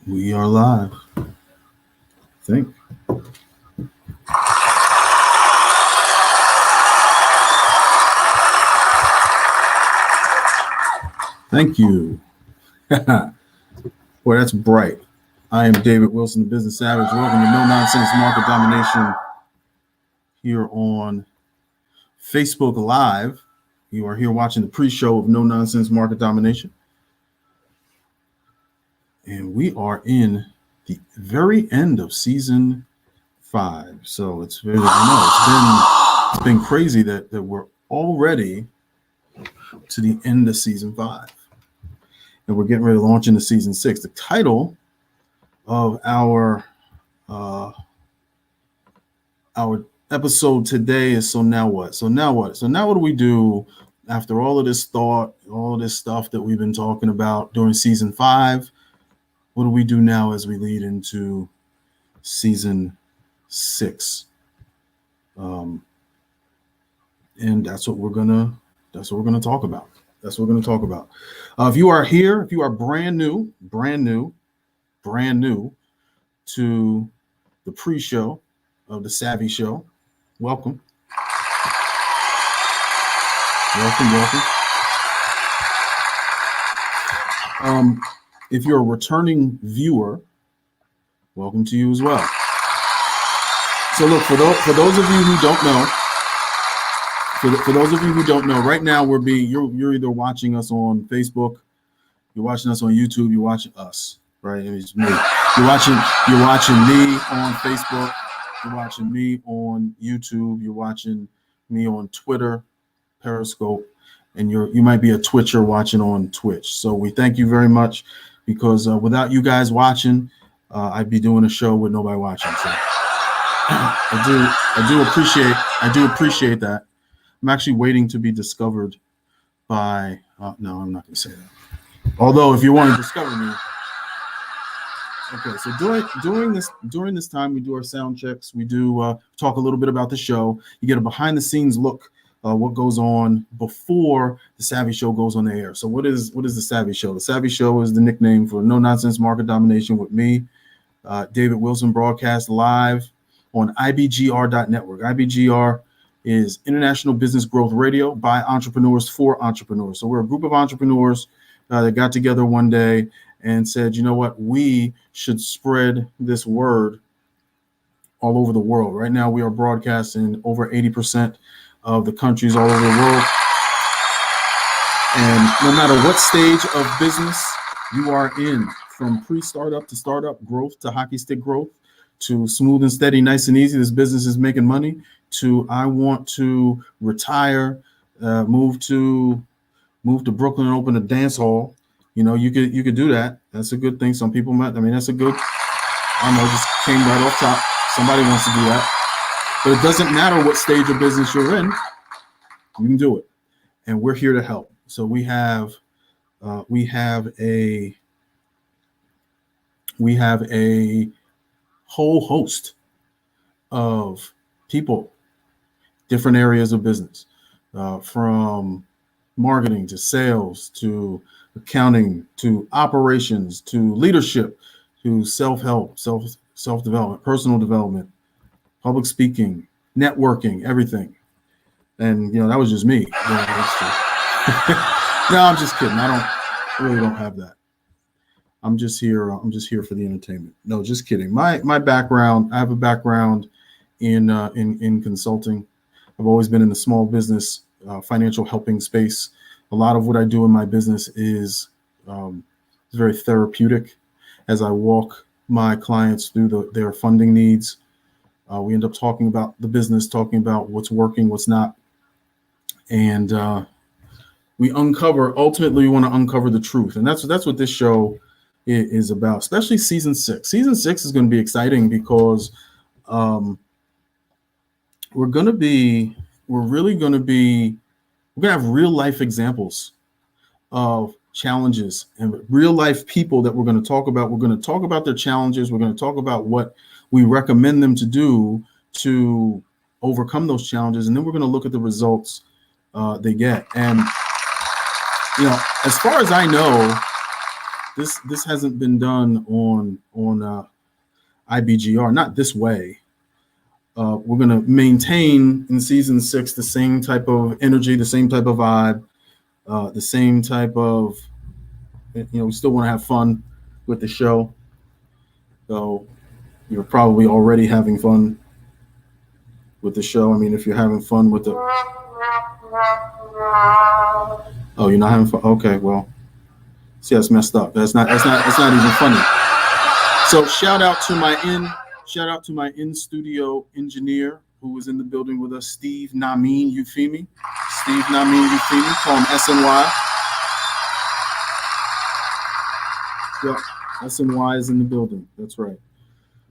We are live, I think. Thank you. Boy, that's bright. I am David Wilson, the Business Savage. Welcome to No Nonsense Market Domination here on Facebook Live. You are here watching the pre-show of No Nonsense Market Domination. And we are in the very end of season 5. So it's very, it's been crazy that we're already to the end of season 5. And we're getting ready to launch into season 6. The title of our episode today is So Now What? So now what? So now what do we do after all of this thought, all of this stuff that we've been talking about during season 5? What do we do now as we lead into season 6? And that's what we're gonna talk about. That's what we're going to talk about. If you are here, if you are brand new to the pre-show of the SAVVEE Show, welcome. If you're a returning viewer, welcome to you as well. So look, for those of you who don't know, For those of you who don't know, right now you're either watching us on Facebook, you're watching us on YouTube, you're watching us, right? It's me. You're watching me on Facebook, you're watching me on YouTube, you're watching me on Twitter, Periscope, and you might be a Twitcher watching on Twitch. So we thank you very much, because without you guys watching, I'd be doing a show with nobody watching. So I do appreciate that. I'm actually waiting to be discovered by, no, I'm not going to say that. Although if you want to discover me. Okay, so during this time, we do our sound checks. We do talk a little bit about the show. You get a behind the scenes look what goes on before the SAVVEE Show goes on the air. So what is the SAVVEE Show? The SAVVEE Show is the nickname for No Nonsense Market Domination with me, David Wilson, broadcast live on IBGR.Network. IBGR is International Business Growth Radio by entrepreneurs for entrepreneurs. So we're a group of entrepreneurs that got together one day and said, you know what, we should spread this word all over the world. Right now, we are broadcasting over 80% of the countries all over the world. And no matter what stage of business you are in, from pre-startup to startup, growth to hockey stick growth, to smooth and steady, nice and easy, this business is making money, to I want to retire, move to Brooklyn and open a dance hall. You know, you could do that. That's a good thing. Some people might. I mean, that's a good. I don't know, just came right off top. Somebody wants to do that, but it doesn't matter what stage of business you're in. You can do it, and we're here to help. So we have a whole host of people, different areas of business, from marketing to sales to accounting to operations to leadership to self-help, self-development, personal development, public speaking, networking, everything. And that was just me. No, I'm just kidding. I really don't have that. I'm just here for the entertainment. No, just kidding. My background, I have a background in consulting. I've always been in the small business, financial helping space. A lot of what I do in my business is very therapeutic. As I walk my clients through their funding needs, we end up talking about the business, talking about what's working, what's not. And ultimately we want to uncover the truth. And that's what this show is about, especially season 6. Season 6 is going to be exciting because we're going to have real life examples of challenges and real life people that we're going to talk about. We're going to talk about their challenges. We're going to talk about what we recommend them to do to overcome those challenges. And then we're going to look at the results they get. And as far as I know, this hasn't been done on IBGR, not this way. We're going to maintain in season 6 the same type of energy, the same type of vibe, the same type of, we still want to have fun with the show. So you're probably already having fun with the show. I mean, if you're having fun with the... Oh, you're not having fun? Okay, well, see, that's messed up. That's not even funny. So shout out to my in-studio engineer who was in the building with us, Steve Namin Eufemi. Steve Namin Eufemi, call him SNY. Yep, SNY is in the building. That's right.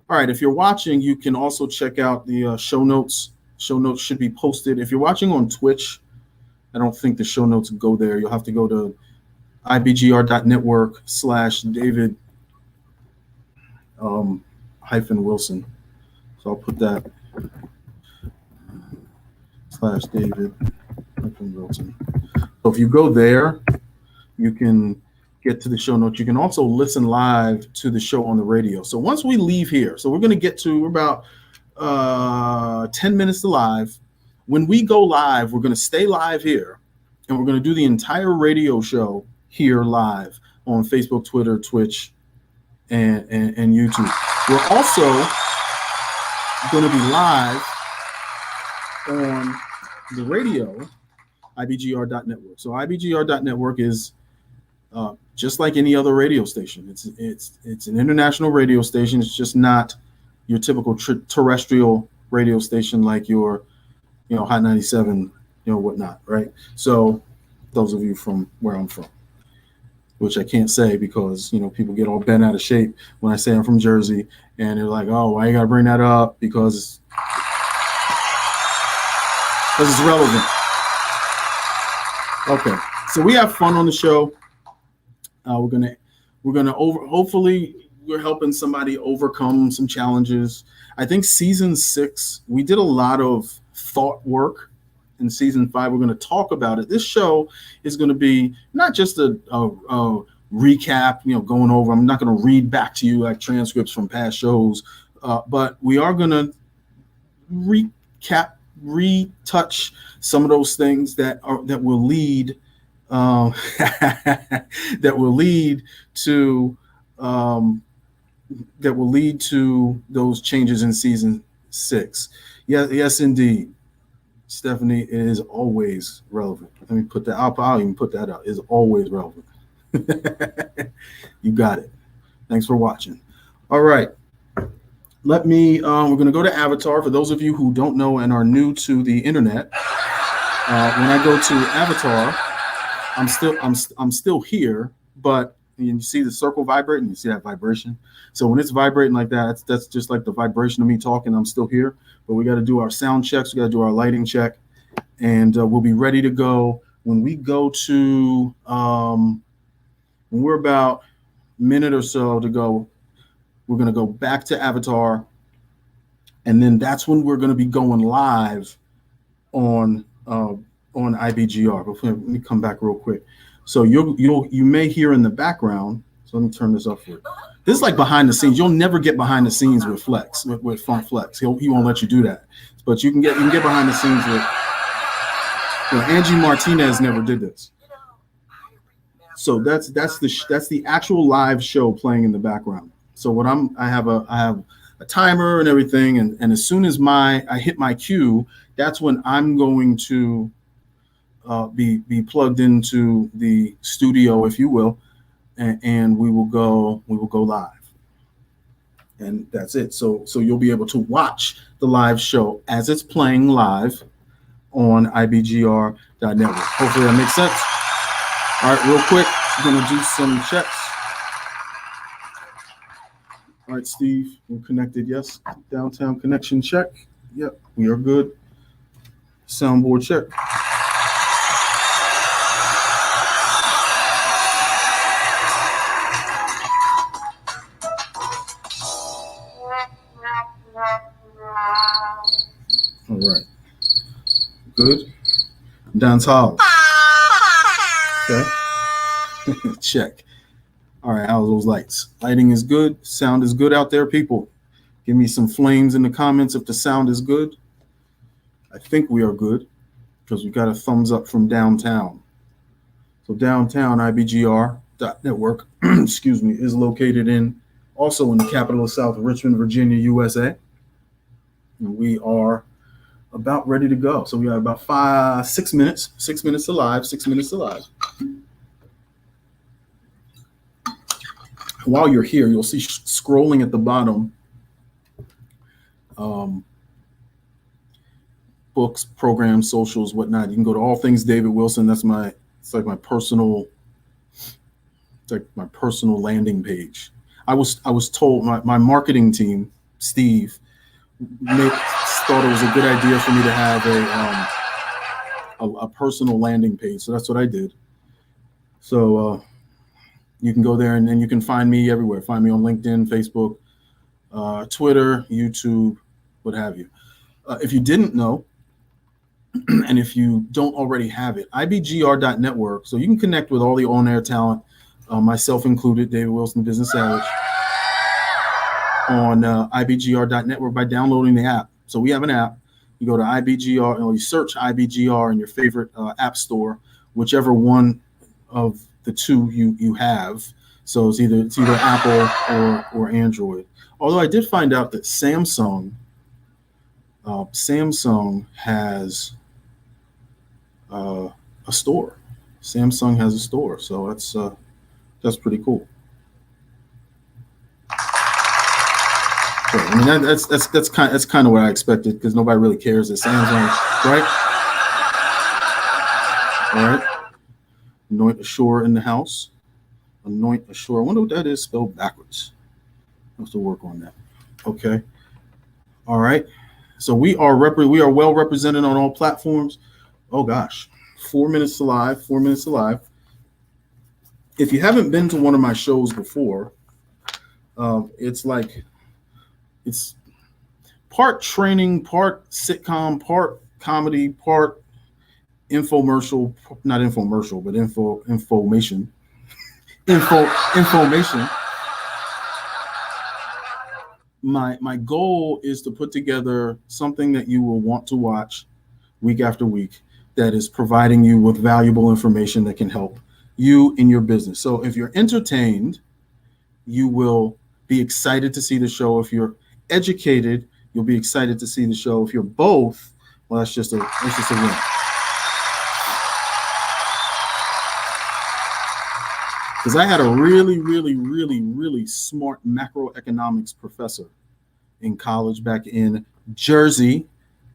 All right, if you're watching, you can also check out the show notes. Show notes should be posted. If you're watching on Twitch, I don't think the show notes go there. You'll have to go to IBGR.Network /David -Wilson. So I'll put that /David -Wilson. So if you go there, you can get to the show notes. You can also listen live to the show on the radio. So once we leave here, so we're about 10 minutes to live. When we go live, we're going to stay live here, and we're going to do the entire radio show here live on Facebook, Twitter, Twitch, and YouTube. We're also going to be live on the radio, IBGR.Network. So IBGR.Network is just like any other radio station. It's an international radio station. It's just not your typical terrestrial radio station like your, Hot 97, whatnot, right? So those of you from where I'm from, which I can't say because, people get all bent out of shape when I say I'm from Jersey, and they're like, oh, why you got to bring that up? Because it's relevant. Okay, so we have fun on the show. Hopefully we're helping somebody overcome some challenges. I think season 6, we did a lot of thought work. In season 5, we're going to talk about it. This show is going to be not just a recap, going over. I'm not going to read back to you like transcripts from past shows, but we are going to recap, retouch some of those things that will lead that will lead to those changes in season 6. Yes, indeed. Stephanie, it is always relevant. Let me put that up. I'll even put that out. It's always relevant. You got it. Thanks for watching. All right. We're going to go to Avatar. For those of you who don't know and are new to the internet, when I go to Avatar, I'm still here, but you see the circle vibrating. You see that vibration. So when it's vibrating like that, that's just like the vibration of me talking. I'm still here, but we got to do our sound checks. We got to do our lighting check, and we'll be ready to go when we go to. When we're about a minute or so to go, we're going to go back to Avatar, and then that's when we're going to be going live on IBGR. But let me come back real quick. So you may hear in the background. So let me turn this up for you. This is like behind the scenes. You'll never get behind the scenes with Flex, with Funk Flex. He won't let you do that. But you can get behind the scenes with. Angie Martinez never did this. So that's the actual live show playing in the background. So I have a timer and everything, and as soon as I hit my cue, that's when I'm going to be plugged into the studio, if you will, and we will go live, and that's it. So you'll be able to watch the live show as it's playing live on IBGR.Network. Hopefully that makes sense. All right, real quick, I'm gonna do some checks. All right, Steve, we're connected. Yes, downtown connection check. Yep, we are good. Soundboard check. All right, good. Dance hall. Okay. Check. All right, how's those lights? Lighting is good. Sound is good out there, people. Give me some flames in the comments if the sound is good. I think we are good because we got a thumbs up from downtown. So downtown IBGR.Network, excuse me, is located also in the capital of South Richmond, Virginia, USA. And we are about ready to go. So we got about 6 minutes, 6 minutes alive, 6 minutes alive. While you're here, you'll see scrolling at the bottom, books, programs, socials, whatnot. You can go to all things David Wilson. It's like my personal landing page. I was told my marketing team, Steve, thought it was a good idea for me to have a personal landing page. So that's what I did. So you can go there and then you can find me everywhere. Find me on LinkedIn, Facebook, Twitter, YouTube, what have you. If you didn't know, and if you don't already have it, IBGR.Network. So you can connect with all the on-air talent, myself included, David Wilson, Business Savage, on IBGR.Network by downloading the app. So we have an app. You go to IBGR, you search IBGR in your favorite app store, whichever one of the two you have. So it's either Apple or Android. Although I did find out that Samsung has a store. Samsung has a store, so that's pretty cool. So, I mean that's kind of what I expected because nobody really cares that Samsung, right? All right. Anoint Assure in the house. Anoint Assure. I wonder what that is spelled backwards. I have to work on that. Okay. All right. So we are well represented on all platforms. Oh gosh, 4 minutes alive. 4 minutes alive. If you haven't been to one of my shows before, it's part training, part sitcom, part comedy, part infomercial, not infomercial, but information. My goal is to put together something that you will want to watch week after week that is providing you with valuable information that can help you in your business. So if you're entertained, you will be excited to see the show. If you're educated, you'll be excited to see the show. If you're both, well, that's just a win. Because I had a really, really, really, really smart macroeconomics professor in college back in Jersey,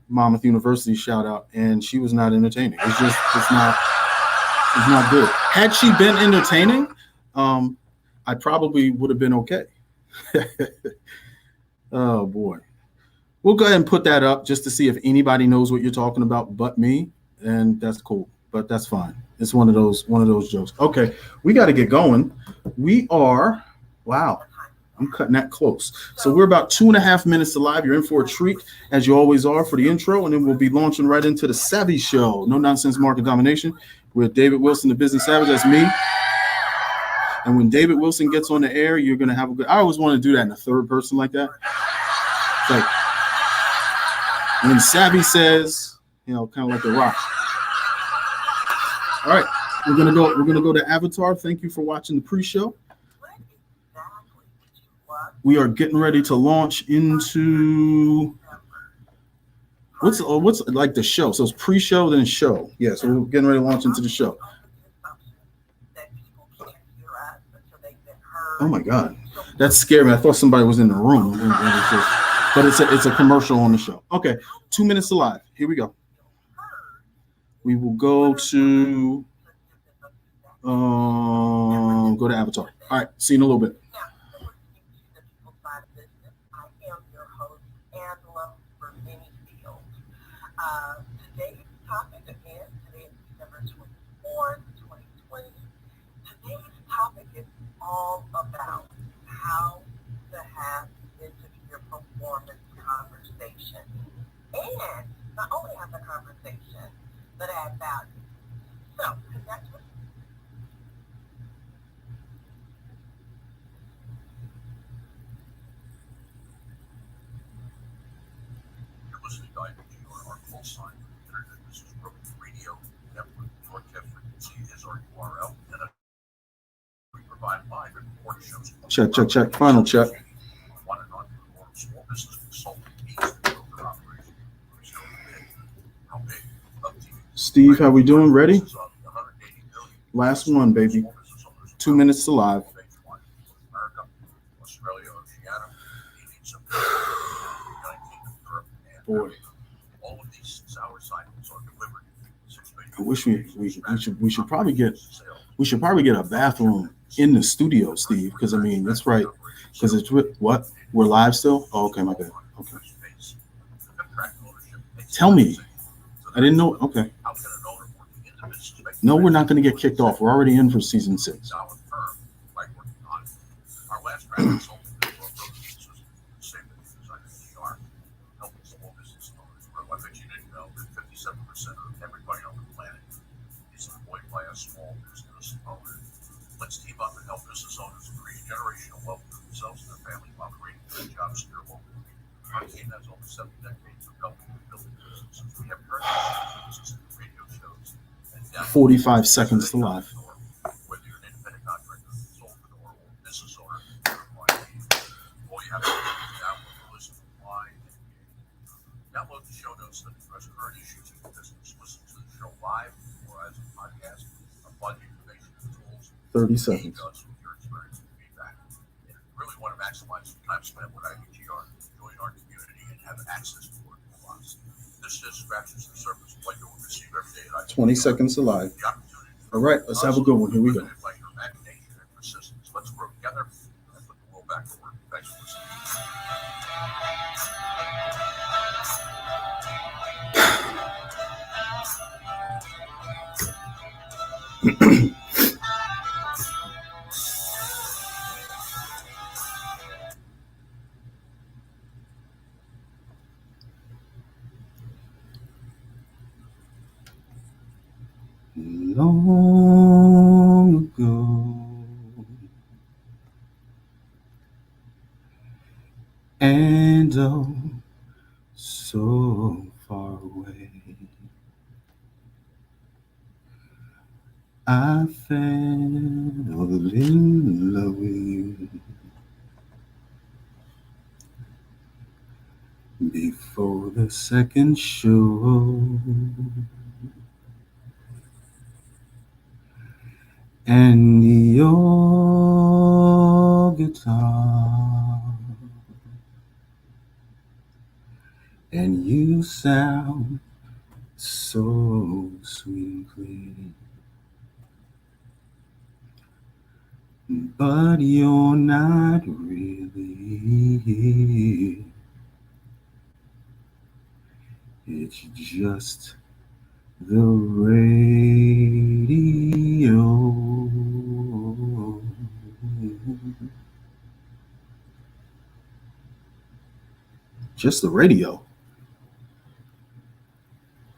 Monmouth University, shout out, and she was not entertaining. It's not good. Had she been entertaining, I probably would have been okay. Oh boy. We'll go ahead and put that up just to see if anybody knows what you're talking about but me, and that's cool. But that's fine. It's one of those jokes. Okay, we got to get going. Wow, I'm cutting that close. So we're about 2.5 minutes alive. You're in for a treat, as you always are, for the intro, and then we'll be launching right into the SAVVEE Show, No Nonsense Market Domination, with David Wilson, the Business Savage. That's me. And when David Wilson gets on the air, you're going to have a good. I always want to do that in a third person like that. It's like when SAVVEE says, kind of like The Rock. All right, we're gonna go to Avatar. Thank you for watching the pre-show. We are getting ready to launch into what's like the show. So it's pre-show then show. Yeah, so we're getting ready to launch into the show. Oh my God, that scared me. I thought somebody was in the room, but it's a commercial on the show. Okay, 2 minutes alive. Here we go. We will go to Avatar. All right, see you in a little bit. Today's topic again, today is December 24th, 2020. Today's topic is all about how to have the interview performance conversation. And not only have the conversation, that add value. So, connect with You're listening to IBGR, our call sign, Internet Business Growth Radio Network. Broadcast frequency is our URL, and we provide live and report shows. Check. Final check. One and entrepreneur, small business consultant needs to grow their operation. How big? Up to you. Steve, how we doing? Ready? Last one, baby. 2 minutes to live. America, Australia, Oceania, Boy, all of these sour cycles are delivered. I wish we should probably get a bathroom in the studio, Steve, because I mean that's right. Because it's what? We're live still? Oh, okay, my bad. Okay. Tell me. I didn't know. Okay. No, we're not going to get kicked off. We're already in for season 6. Our last round helping small business owners grow. I bet you didn't know that 57% of everybody on the planet is employed by a small business owner. Let's team up and help business owners create generational wealth for themselves and their family while creating good jobs in their local community. Our team has over 7 decades of helping build businesses. We have businesses, radio shows, and 45 seconds to live. Whether you're an independent contractor, solopreneur, or business owner, all you have to do is download the list of live. Download the show notes that address current issues in your business. Listen to the show live or as a podcast. Apply the information and tools. 30 seconds. With your experience and feedback. And if you really want to maximize the time spent with IBGR, join our community and have access to our philosophy. This just scratches the surface of what you'll receive every day at IBGR. 20 seconds to live. All right, let's have a good one. Here we go. By your imagination and persistence. Let's grow together and put the world back to work. Thanks for listening. Long ago, and oh, so far away, I fell in love with you before the second show. And your guitar, and you sound so sweet and clear, but you're not really here. It's just the radio. Just the radio?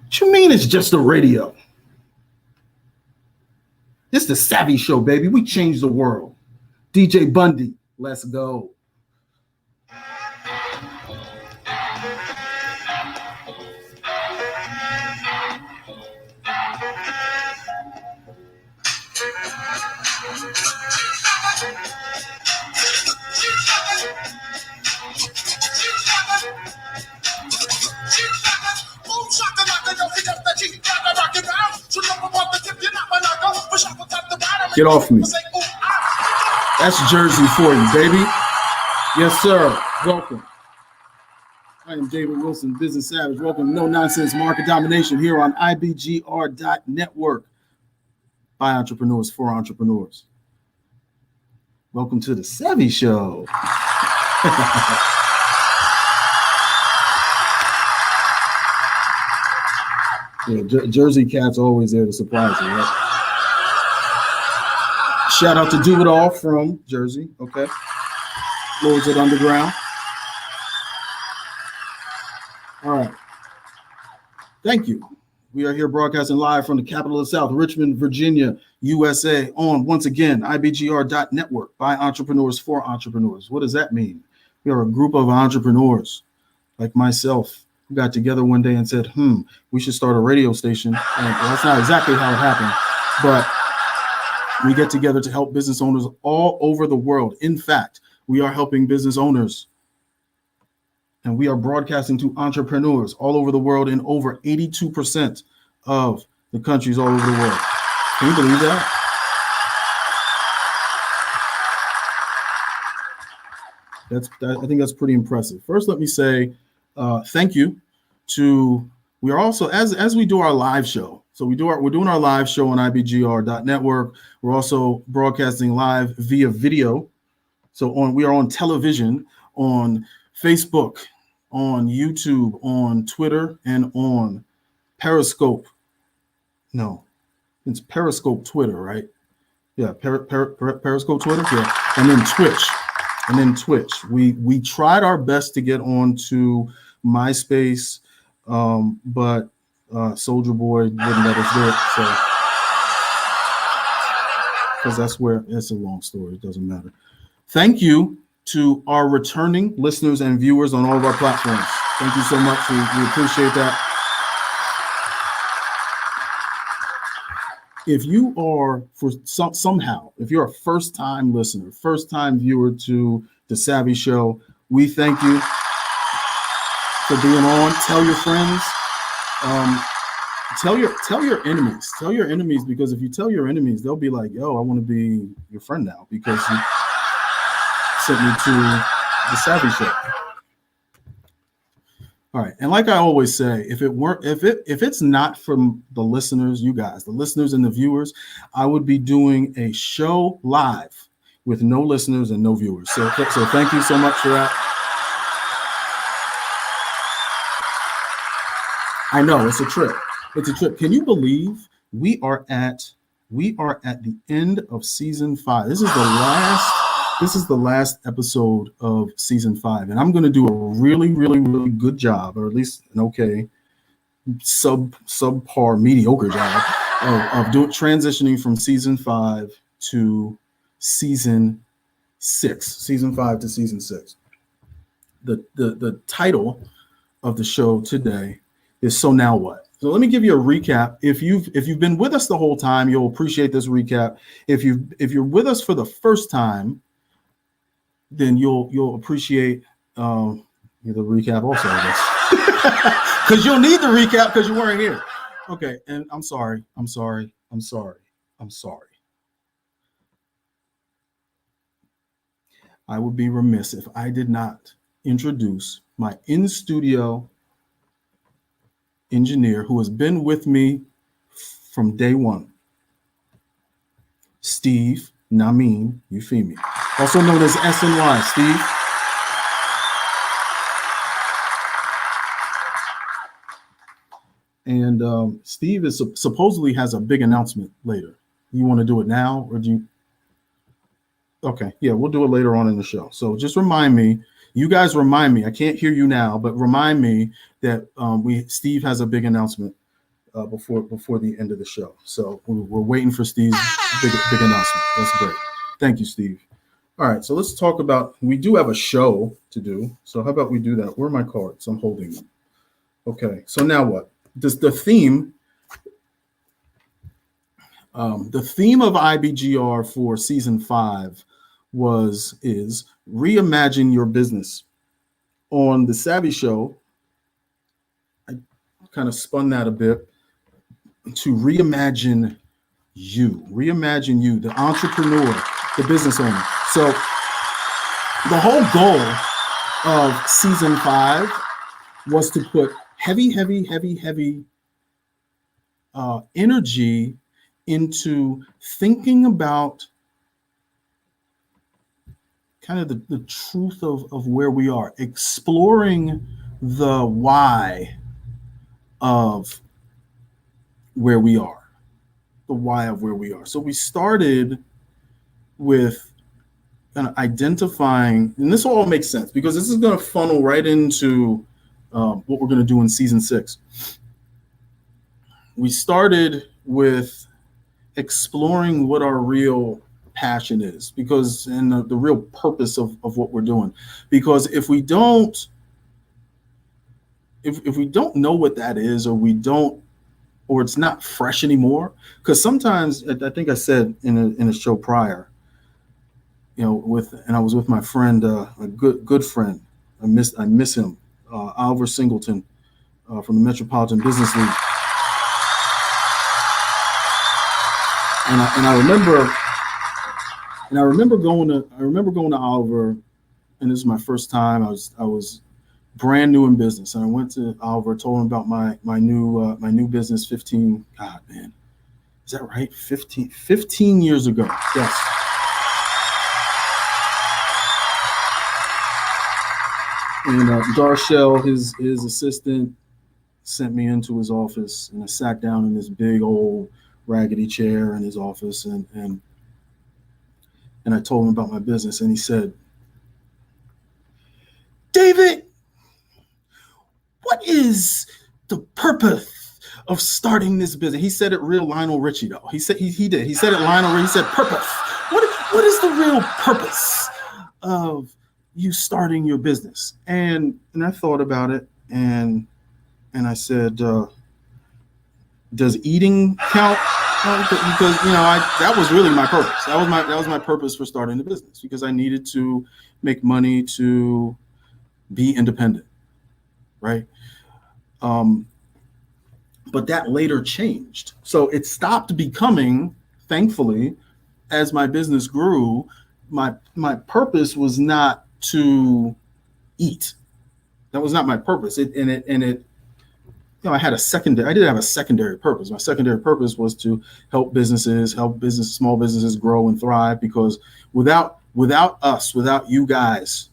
What you mean it's just the radio? This is the SAVVEE Show, baby. We changed the world. DJ Bundy, let's go. Get off me. That's Jersey for you, baby. Yes, sir. Welcome. I am David Wilson, Business Savage. Welcome to No Nonsense Market Domination here on IBGR.Network by entrepreneurs for entrepreneurs. Welcome to the SAVVEE Show. Yeah, Jersey Cat's always there to surprise you, right? Shout out to Do It All from Jersey, okay? Lords at Underground. All right. Thank you. We are here broadcasting live from the capital of the South, Richmond, Virginia, USA, on, once again, IBGR.Network, by entrepreneurs for entrepreneurs. What does that mean? We are a group of entrepreneurs like myself who got together one day and said, we should start a radio station. And that's not exactly how it happened, but we get together to help business owners all over the world. In fact, we are helping business owners, and we are broadcasting to entrepreneurs all over the world in over 82% of the countries all over the world. Can you believe that? I think that's pretty impressive. First, let me say thank you to, we are also, as we do our live show. So we're doing our live show on IBGR.Network. We're also broadcasting live via video. So we are on television, on Facebook, on YouTube, on Twitter, and on Periscope. No, it's Periscope Twitter, right? Yeah, Periscope Twitter. Yeah, and then Twitch. We tried our best to get onto MySpace, but Soldier Boy wouldn't let us do it. So, because that's where, it's a long story. It doesn't matter. Thank you to our returning listeners and viewers on all of our platforms. Thank you so much. We appreciate that. If you are, somehow, if you're a first-time listener, first-time viewer to the SAVVEE Show, we thank you for being on. Tell your friends. Tell your enemies. Tell your enemies, because if you tell your enemies, they'll be like, yo, I want to be your friend now because you sent me to the SAVVEE Show. All right, and like I always say, if it's not from the listeners, you guys, the listeners and the viewers, I would be doing a show live with no listeners and no viewers. So thank you so much for that. I know it's a trip. It's a trip. Can you believe we are at the end of season 5? This is the last episode of season 5, and I'm going to do a really, really, really good job, or at least an okay, subpar, mediocre job of transitioning from season 5 to season 6. Season 5 to season 6. The title of the show today is So Now What? So let me give you a recap. If you've been with us the whole time, you'll appreciate this recap. If you're with us for the first time, then you'll appreciate the recap also, I guess. Because you'll need the recap because you weren't here. Okay, and I'm sorry. I would be remiss if I did not introduce my in-studio engineer who has been with me from day one, Steve Namin Euphemi, also known as SNY. Steve. And Steve is supposedly has a big announcement later. You want to do it now, or do you? Okay, yeah, we'll do it later on in the show. So just remind me, you guys remind me, I can't hear you now, but remind me that Steve has a big announcement before the end of the show. So we're waiting for Steve's big announcement. That's great. Thank you, Steve. All right, so let's talk about, we do have a show to do. So how about we do that? Where are my cards? I'm holding them. Okay, so now what? The theme of IBGR for season 5 is reimagine your business. On the SAVVEE Show, I kind of spun that a bit to reimagine you, the entrepreneur, the business owner. So the whole goal of season 5 was to put heavy energy into thinking about kind of the truth of where we are, exploring the why of where we are, So we started with kind of identifying, and this will all make sense because this is going to funnel right into what we're going to do in season 6. we started with exploring what our real passion is, because and the real purpose of what we're doing. Because if we don't know what that is, or it's not fresh anymore, because sometimes I think I said in a show prior, I was with my friend, a good friend. I miss him, Oliver Singleton, from the Metropolitan Business League. And I remember going to Oliver, and this is my first time. I was brand new in business, and I went to Oliver, told him about my new business. 15, God man, is that right? 15 years ago. Yes. And Darshell, his assistant, sent me into his office, and I sat down in this big old raggedy chair in his office, and I told him about my business, and he said, "David, what is the purpose of starting this business?" He said it real Lionel Richie though. He said he did. He said it Lionel Richie. He said purpose. What is the real purpose of you starting your business? And I thought about it, and I said, does eating count? Because that was really my purpose. That was my purpose for starting the business, because I needed to make money to be independent, right? But that later changed. So it stopped becoming, thankfully, as my business grew, my purpose was not to eat. That was not my purpose. I had I did have a secondary purpose. My secondary purpose was to help small businesses grow and thrive, because without us, without you guys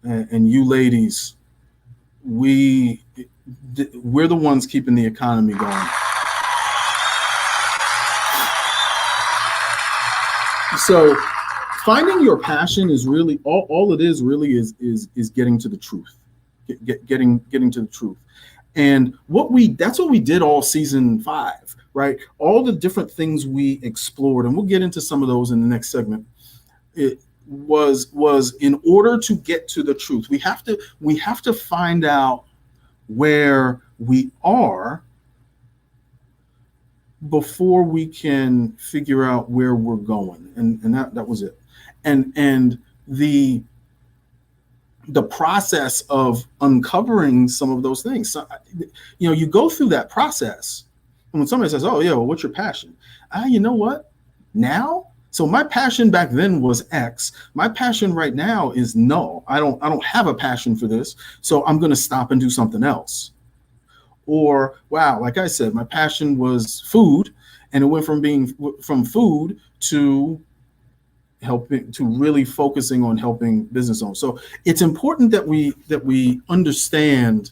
and you ladies, we're the ones keeping the economy going. So finding your passion is really all it is really is getting to the truth, getting to the truth. And that's what we did all season 5, right? All the different things we explored, and we'll get into some of those in the next segment. It was in order to get to the truth. We have to find out where we are before we can figure out where we're going. And that was it. And the process of uncovering some of those things. So, you go through that process, and when somebody says, "Oh yeah, well, what's your passion?" You know what? Now, so my passion back then was X. My passion right now is no. I don't have a passion for this, so I'm going to stop and do something else. Or wow, like I said, my passion was food, and it went from food to really focusing on helping business owners. So it's important that we understand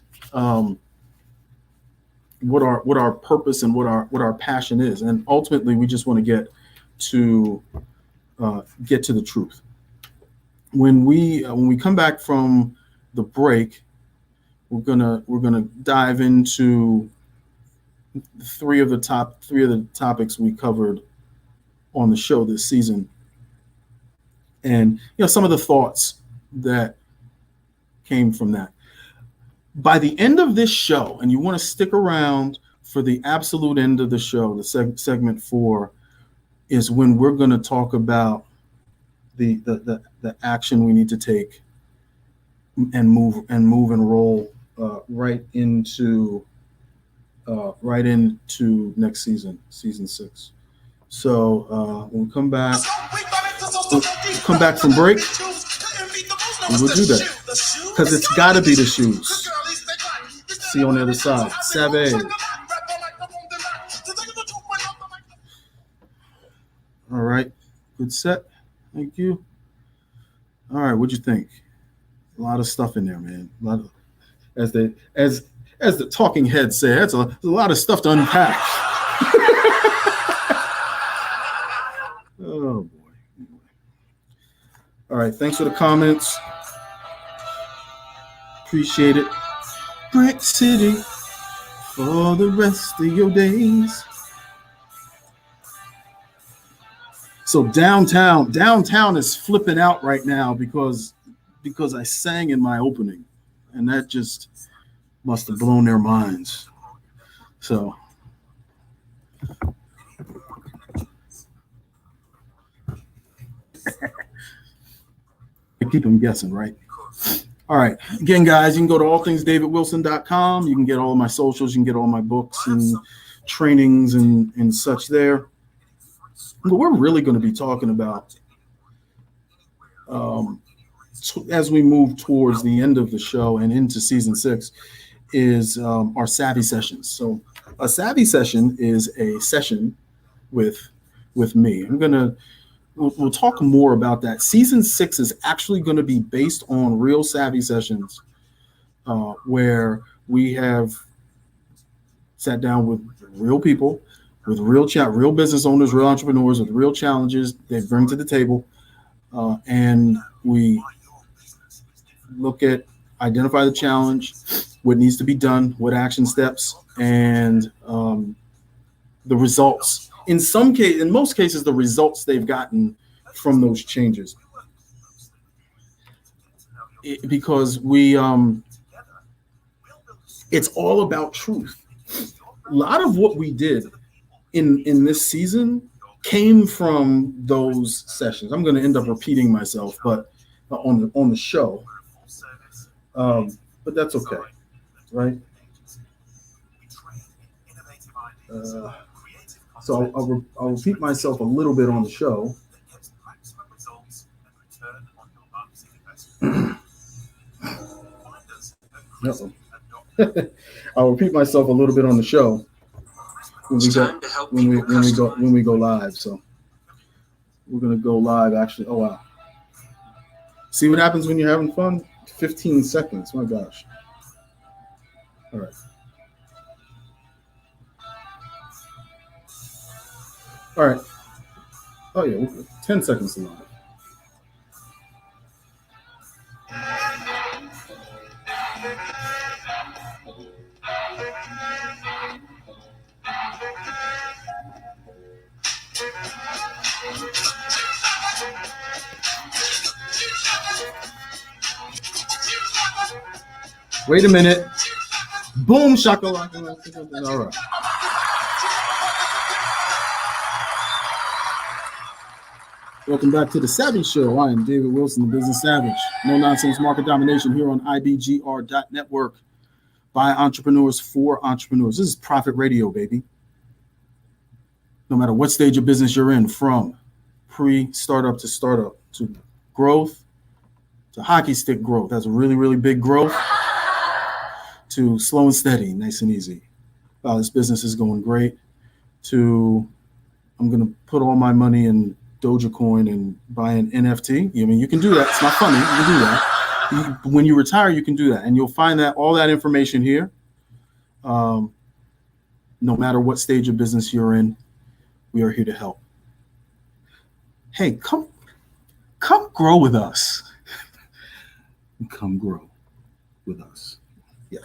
what our purpose and what our passion is, and ultimately we just want to get to the truth. When we come back from the break, we're gonna dive into three of the topics we covered on the show this season. And some of the thoughts that came from that. By the end of this show, and you want to stick around for the absolute end of the show, the segment 4 is when we're going to talk about the action we need to take and move and roll right into next season 6. So when we come back from break, we will do that, because it's got to be the shoes. See you on the other side. SAVVEE. All right, good set. Thank you. All right, what'd you think? A lot of stuff in there, man. A lot of, as the talking heads say, that's a lot of stuff to unpack. Oh boy. All right, thanks for the comments. Appreciate it. Brick City, for the rest of your days. So downtown is flipping out right now because I sang in my opening, and that just must have blown their minds. So keep them guessing, right? All right. Again, guys, you can go to allthingsdavidwilson.com. You can get all of my socials. You can get all my books and trainings and such there. What we're really going to be talking about as we move towards the end of the show and into season 6 is our SAVVEE sessions. So a SAVVEE session is a session with me. We'll talk more about that. Season 6 is actually going to be based on real SAVVEE sessions where we have sat down with real people, with real business owners, real entrepreneurs, with real challenges they bring to the table. And we identify the challenge, what needs to be done, what action steps, and the results. In most cases, the results they've gotten from those changes. Because it's all about truth. A lot of what we did in this season came from those sessions. I'm going to end up repeating myself, but on the show, but that's okay, right? So I'll repeat myself a little bit on the show. I'll repeat myself a little bit on the show when we go live. So we're gonna go live actually. Oh wow! See what happens when you're having fun? 15 seconds. My gosh! All right. All right. Oh yeah, 10 seconds to live. Wait a minute. Boom, shakalaka. All right. Welcome back to the SAVVEE Show. I am David Wilson, the Business Savage. No nonsense market domination here on IBGR.Network by entrepreneurs for entrepreneurs. This is profit radio, baby. No matter what stage of business you're in, from pre-startup to startup to growth to hockey stick growth. That's a really, really big growth. To slow and steady, nice and easy. Wow, this business is going great. To I'm going to put all my money in Dogecoin and buy an NFT. I mean, you can do that. It's not funny. You can do that. When you retire, you can do that. And you'll find that all that information here. No matter what stage of business you're in, we are here to help. Hey, come grow with us. Come grow with us. Yes.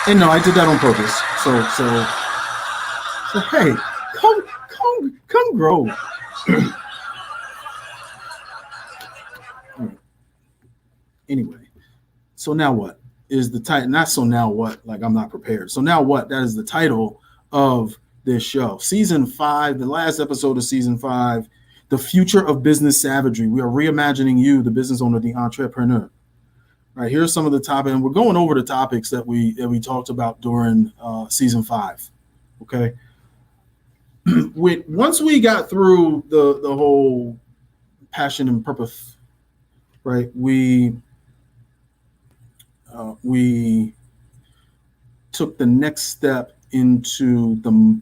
And no, I did that on purpose. So hey, come grow. Anyway, so now what is the title? Not so now what, like I'm not prepared. So now what? That is the title of this show. Season 5, the last episode of season 5. The future of business savagery. We are reimagining you, the business owner, the entrepreneur. All right, here's some of the topics, and we're going over the topics that we talked about during season 5. Okay. Once we got through the whole passion and purpose, right? We took the next step into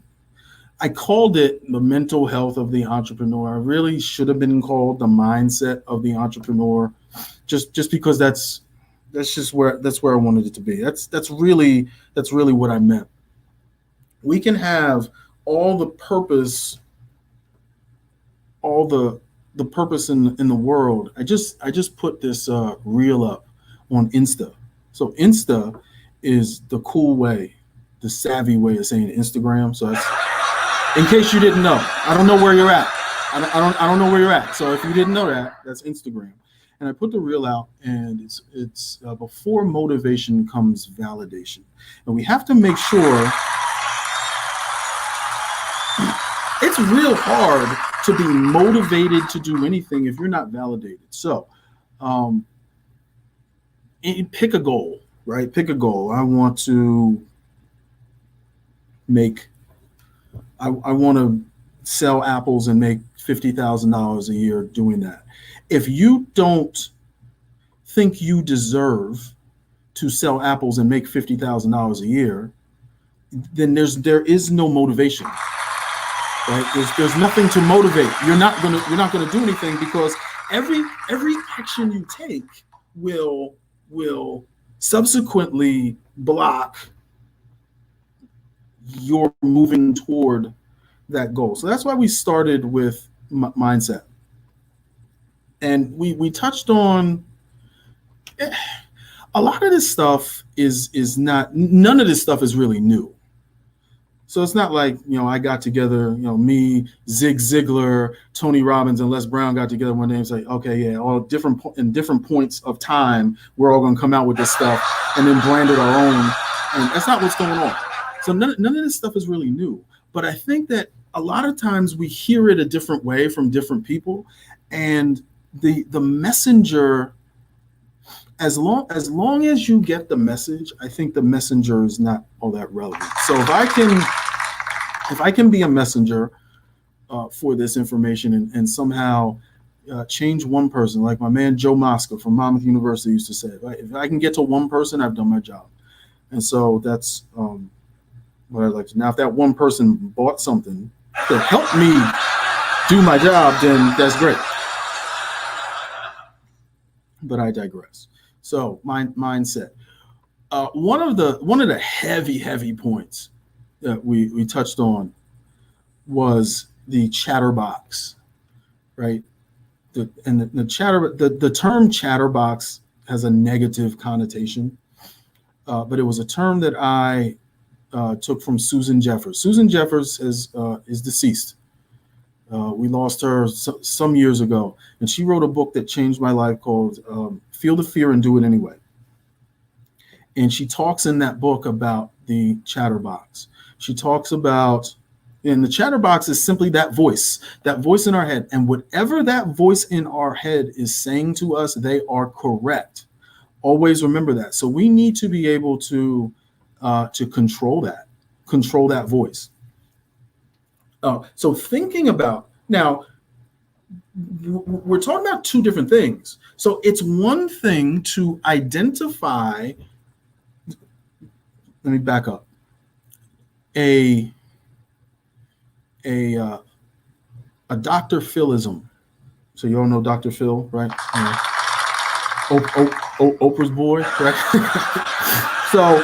I called it the mental health of the entrepreneur. I really should have been called the mindset of the entrepreneur, just because that's where I wanted it to be. That's really what I meant. We can have all the purpose, the purpose in the world. I just put this reel up on Insta. So Insta is the cool way, the savvy way of saying Instagram. So that's, in case you didn't know, I don't know where you're at. I don't know where you're at. So if you didn't know that, that's Instagram. And I put the reel out, and it's before motivation comes validation, and we have to make sure. It's real hard to be motivated to do anything if you're not validated. So, pick a goal, right? Pick a goal. I want to make. I want to sell apples and make $50,000 a year doing that. If you don't think you deserve to sell apples and make $50,000 a year, then there is no motivation. Right? There's nothing to motivate. You're not gonna do anything, because every action you take will subsequently block your moving toward that goal. So that's why we started with mindset, and we touched on a lot of this stuff. None of this stuff is really new. So it's not like, I got together, me, Zig Ziglar, Tony Robbins, and Les Brown got together one day and say, okay, yeah, all different points of time, we're all going to come out with this stuff and then brand it our own. And that's not what's going on. So none of this stuff is really new. But I think that a lot of times we hear it a different way from different people, and the messenger, as long as you get the message, I think the messenger is not all that relevant. So if I can be a messenger for this information and somehow change one person, like my man Joe Mosca from Monmouth University used to say, if I can get to one person, I've done my job. And so that's what I'd like to. Now, if that one person bought something to help me do my job, then that's great. But I digress. So mindset. One of the heavy points that we touched on was the chatterbox, right? The term chatterbox has a negative connotation, but it was a term that I took from Susan Jeffers. Susan Jeffers is deceased. We lost her some years ago, and she wrote a book that changed my life called Feel the Fear and Do It Anyway. And she talks in that book about the chatterbox. She talks about, and the chatterbox is simply that voice in our head. And whatever that voice in our head is saying to us, they are correct. Always remember that. So we need to be able to control that voice. So thinking about, now, we're talking about two different things. So it's one thing to identify, let me back up, a Dr. Philism. So you all know Dr. Phil, right? Oprah's boy, right? So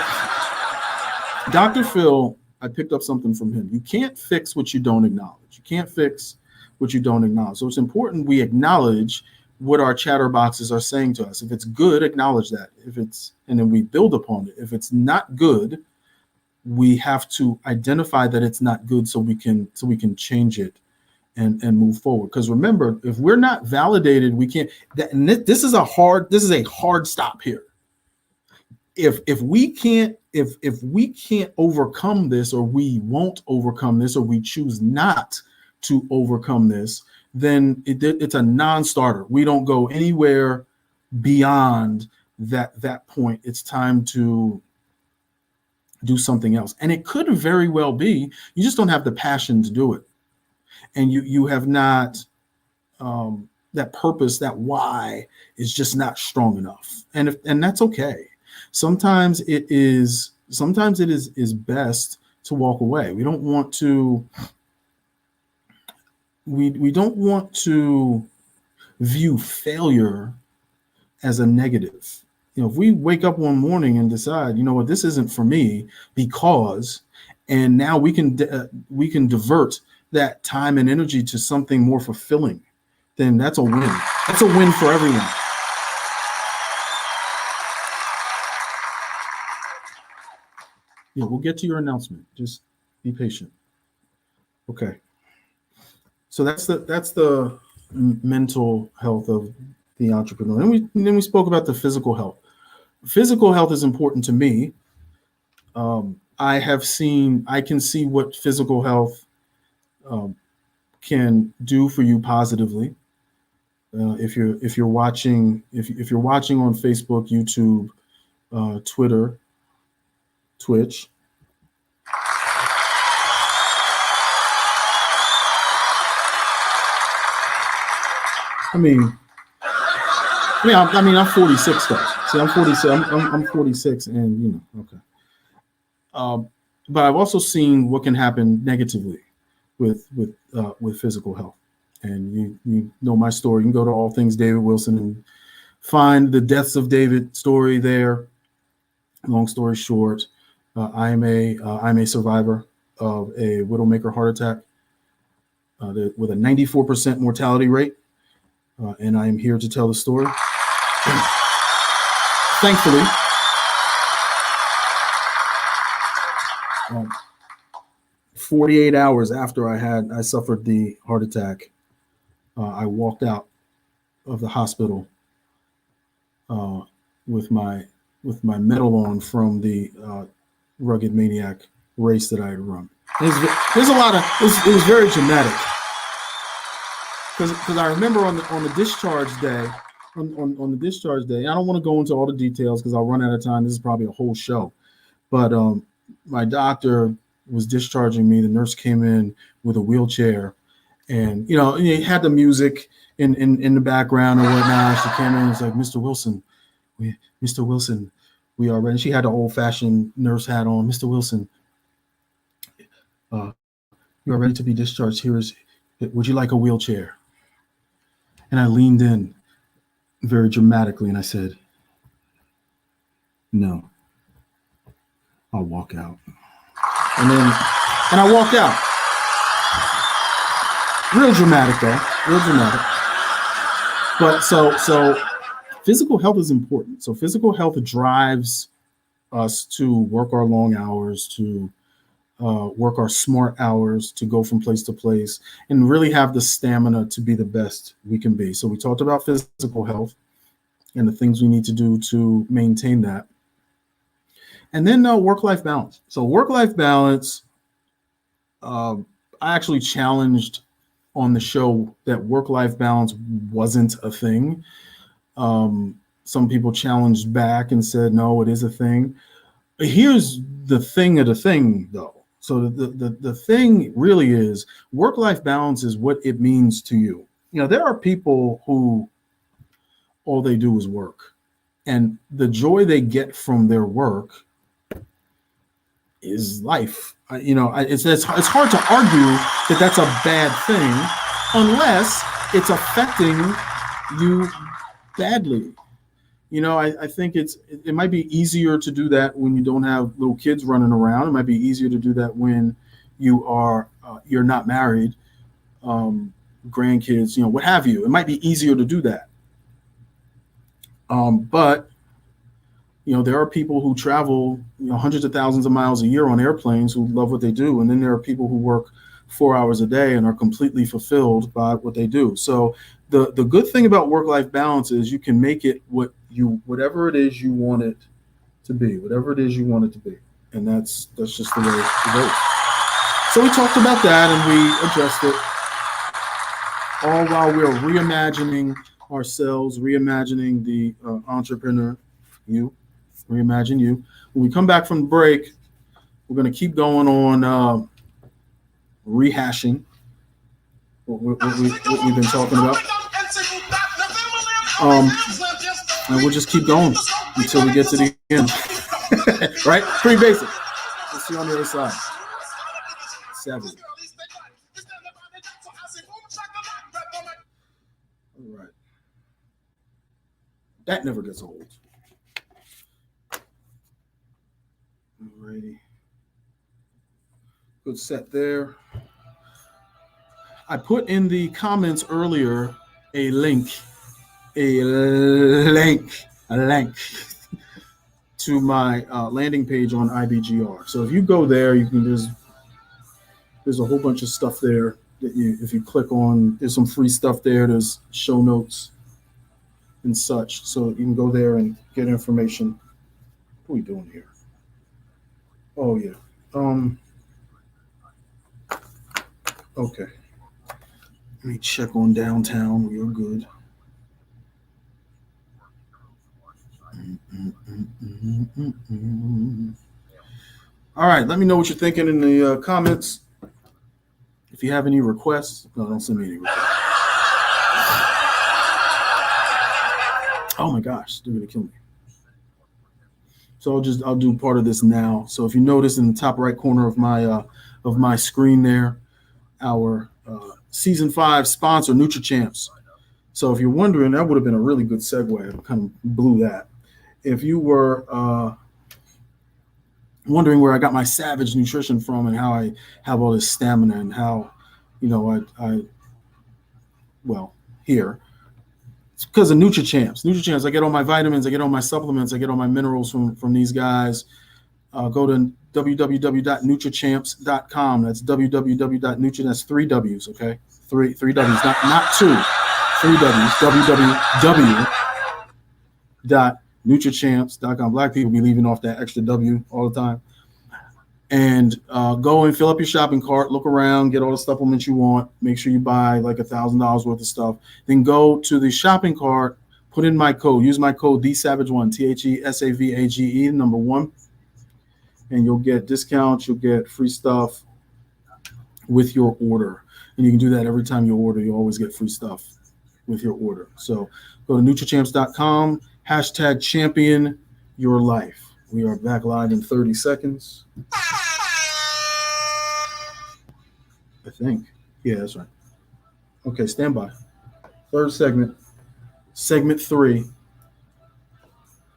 Dr. Phil, I picked up something from him. You can't fix what you don't acknowledge. You can't fix what you don't acknowledge. So it's important we acknowledge what our chatterboxes are saying to us. If it's good, acknowledge that. And then we build upon it. If it's not good, we have to identify that it's not good so we can change it and move forward. Because remember, if we're not validated, we can't. This is a hard stop here. If we can't overcome this, or we won't overcome this, or we choose not to overcome this, then it's a non-starter. We don't go anywhere beyond that point. It's time to do something else. And it could very well be you just don't have the passion to do it. And you have not, that purpose, that why is just not strong enough. And that's okay. Sometimes it is best to walk away. We don't want to view failure as a negative. If we wake up one morning and decide, this isn't for me and now we can divert that time and energy to something more fulfilling, then that's a win. That's a win for everyone. Yeah, we'll get to your announcement. Just be patient. Okay. So that's the mental health of the entrepreneur. And then we spoke about the physical health. Physical health is important to me. I can see what physical health can do for you positively. If you're watching on Facebook, YouTube, Twitter, Twitch. I'm 46 though. See, I'm 46. I'm 46, and okay. But I've also seen what can happen negatively with physical health, and you know my story. You can go to All Things David Wilson and find the Deaths of David story there. Long story short, I'm a survivor of a widowmaker heart attack with a 94% mortality rate, and I am here to tell the story. Thankfully, 48 hours after I suffered the heart attack, I walked out of the hospital with my medal on from the rugged maniac race that I had run. There's a lot of it was very dramatic because I remember on the discharge day. On the discharge day, I don't want to go into all the details because I'll run out of time. This is probably a whole show. But my doctor was discharging me. The nurse came in with a wheelchair, and it had the music in the background and whatnot. She came in and was like, Mr. Wilson, we are ready. She had the old-fashioned nurse hat on. Mr. Wilson, you are ready to be discharged. Would you like a wheelchair? And I leaned in very dramatically, and I said, no, I'll walk out. And I walked out. Real dramatic though, real dramatic. But so physical health is important. So physical health drives us to work our long hours, to work our smart hours, to go from place to place, and really have the stamina to be the best we can be. So we talked about physical health and the things we need to do to maintain that. And then work-life balance. So work-life balance, I actually challenged on the show that work-life balance wasn't a thing. Some people challenged back and said, no, it is a thing. Here's the thing of the thing, though. So the thing really is work-life balance is what it means to you. There are people who all they do is work, and the joy they get from their work is life. It's hard to argue that that's a bad thing unless it's affecting you badly. I think it might be easier to do that when you don't have little kids running around. It might be easier to do that when you're not married, grandkids, what have you. It might be easier to do that. But there are people who travel hundreds of thousands of miles a year on airplanes who love what they do, and then there are people who work 4 hours a day and are completely fulfilled by what they do. So the good thing about work-life balance is you can make it whatever it is you want it to be, and that's just the way it goes. So we talked about that and we addressed it, all while we're reimagining ourselves, reimagining the entrepreneur you. ReImagine You. When we come back from the break, we're going to keep going on rehashing what we've been talking about. And we'll just keep going until we get to the end. Right? Pretty basic. We'll see you on the other side. SAVVEE. All right. That never gets old. Alrighty. Good set there. I put in the comments earlier a link to my landing page on IBGR. So if you go there, you can there's a whole bunch of stuff there that if you click on, there's some free stuff there. There's show notes and such. So you can go there and get information. What are we doing here? Oh yeah. Okay. Let me check on downtown. We're good. All right. Let me know what you're thinking in the comments. If you have any requests, no, don't send me any requests. Oh my gosh, they're gonna kill me. So I'll do part of this now. So if you notice in the top right corner of my screen there, our season 5 sponsor, NutriChamps. So if you're wondering, that would have been a really good segue. I kind of blew that. If you were wondering where I got my Savage nutrition from and how I have all this stamina and how, here. It's because of NutriChamps. NutriChamps, I get all my vitamins, I get all my supplements, I get all my minerals from these guys. Go to www.nutrichamps.com. That's www.nutri. That's 3 W's, okay? Three W's, not 2. 3 W's. www.nutrichamps.com. Black people be leaving off that extra W all the time. And go and fill up your shopping cart, look around, get all the supplements you want. Make sure you buy like $1,000 worth of stuff. Then go to the shopping cart, put in my code, use my code THESAVAGE1, THESAVAGE, number 1. And you'll get discounts, you'll get free stuff with your order. And you can do that every time you order. You always get free stuff with your order. So go to nutrichamps.com, #champion your life. We are back live in 30 seconds. I think. Yeah, that's right. Okay, stand by. Third segment. Segment 3.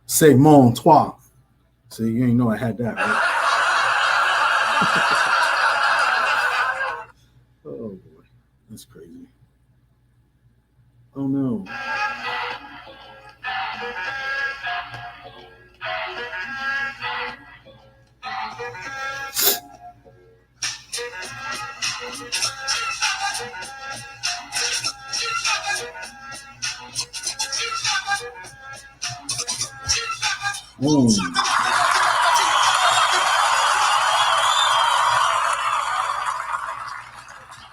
Segment 3. See, you ain't know I had that, right? Oh, boy. That's crazy. Oh, no.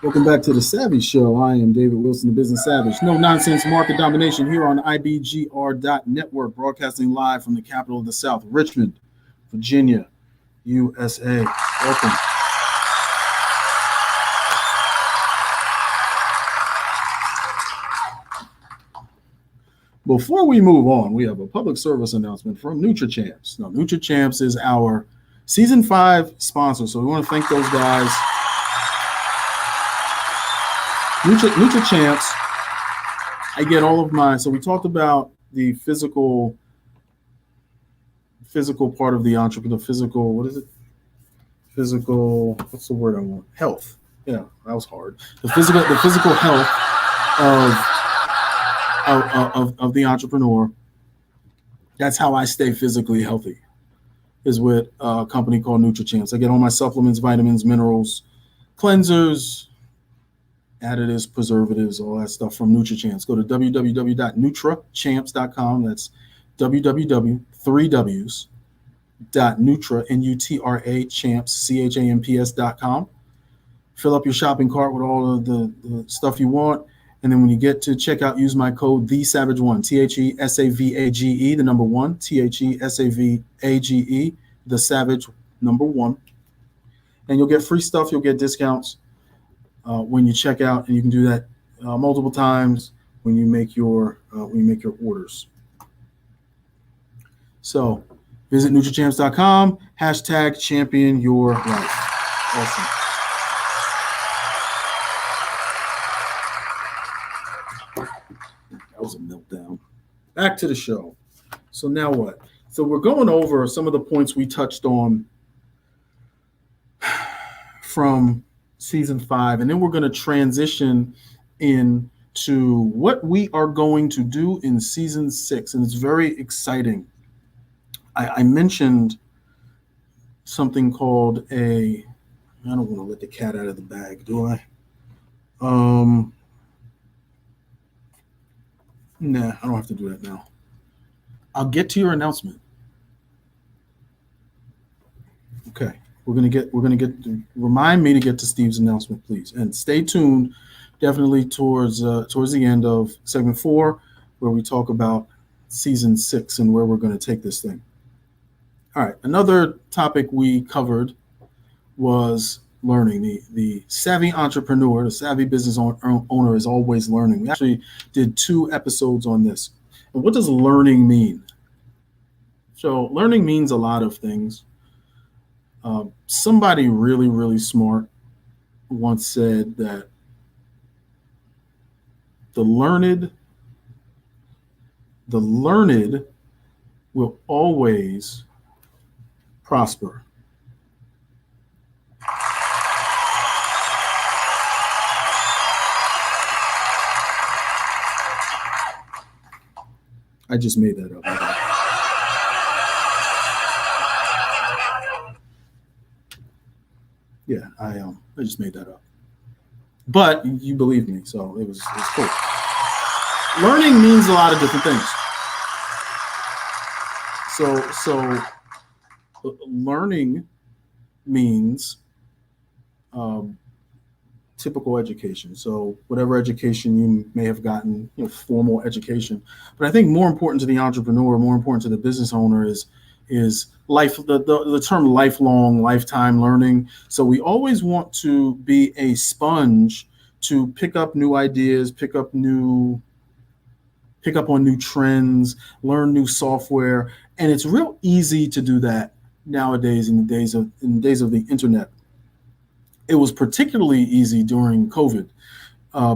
Welcome back to the Savvy Show. I am David Wilson, the Business Savage. No nonsense market domination here on IBGR.Network, broadcasting live from the capital of the South, Richmond, Virginia, USA. Welcome. Before we move on, we have a public service announcement from NutriChamps. Now, NutriChamps is our season 5 sponsor, so we want to thank those guys. NutriChamps, I get all of my, so we talked about the physical part of the entrepreneur, what is it? What's the word I want? Health. Yeah, that was hard. The physical health of the entrepreneur. That's how I stay physically healthy, is with a company called NutriChamps. I get all my supplements, vitamins, minerals, cleansers, additives, preservatives, all that stuff from NutriChamps. Go to www.nutrichamps.com. That's www.nutrichamps.com. Fill up your shopping cart with all of the stuff you want. And then when you get to checkout, use my code THESAVAGE1, THESAVAGE, the number 1, THESAVAGE, the Savage, number 1. And you'll get free stuff. You'll get discounts when you check out, and you can do that multiple times when you make your orders. So visit nutrichamps.com, #champion your life. Awesome. That was a meltdown. Back to the show. So now what? So we're going over some of the points we touched on from season 5, and then we're going to transition into what we are going to do in season 6, and it's very exciting. I mentioned something called I don't want to let the cat out of the bag, do I? Nah, I don't have to do that now. I'll get to your announcement. Okay. We're gonna get remind me to get to Steve's announcement, please. And stay tuned definitely towards the end of segment 4, where we talk about season 6 and where we're going to take this thing. All right. Another topic we covered was learning. The savvy entrepreneur, the savvy business owner is always learning. We actually did 2 episodes on this. And what does learning mean? So learning means a lot of things. Somebody really, really smart once said that the learned will always prosper. I just made that up. Yeah, I just made that up. But you believed me, so it was cool. Learning means a lot of different things. So learning means typical education. So whatever education you may have gotten, formal education. But I think more important to the entrepreneur, more important to the business owner is life, the term lifelong, lifetime learning. So we always want to be a sponge to pick up new ideas, pick up on new trends, learn new software. And it's real easy to do that nowadays in the days of the internet. It was particularly easy during COVID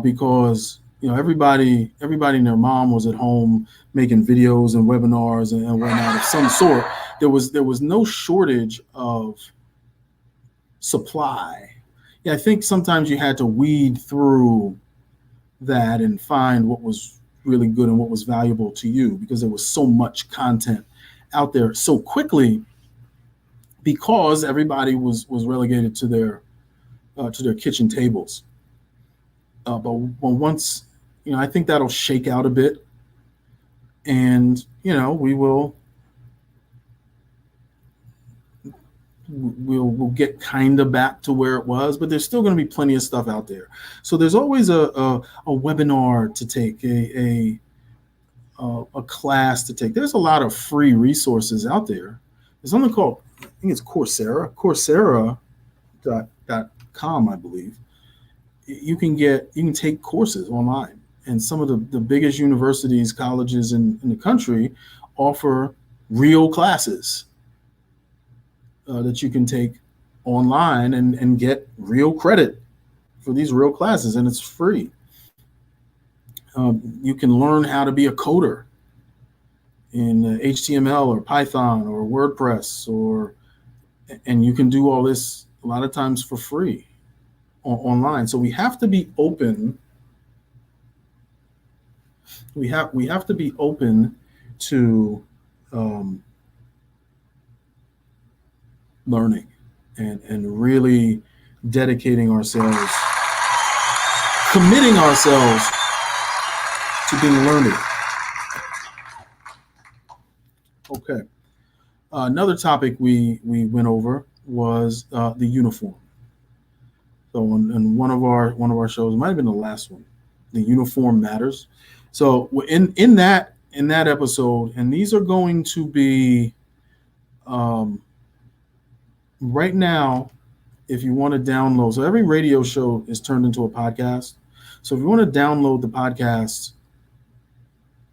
because everybody and their mom was at home making videos and webinars and whatnot of some sort. There was no shortage of supply. Yeah, I think sometimes you had to weed through that and find what was really good and what was valuable to you, because there was so much content out there so quickly, because everybody was relegated to their kitchen tables. But once, I think that'll shake out a bit, and we'll get kind of back to where it was, but there's still going to be plenty of stuff out there. So there's always a webinar to take, a class to take. There's a lot of free resources out there. There's something called, I think it's Coursera.com, I believe. You can take courses online, and some of the biggest universities, colleges in the country offer real classes that you can take online and get real credit for these real classes, and it's free. You can learn how to be a coder in HTML or Python or WordPress, and you can do all this a lot of times for free online. So we have to be open. We have to be open to learning and really dedicating ourselves, committing ourselves to being learning. Okay. Another topic we went over was the uniform. So in one of our shows, it might have been the last one, the uniform matters. So in that episode, and these are going to be right now, if you want to download. So every radio show is turned into a podcast. So if you want to download the podcast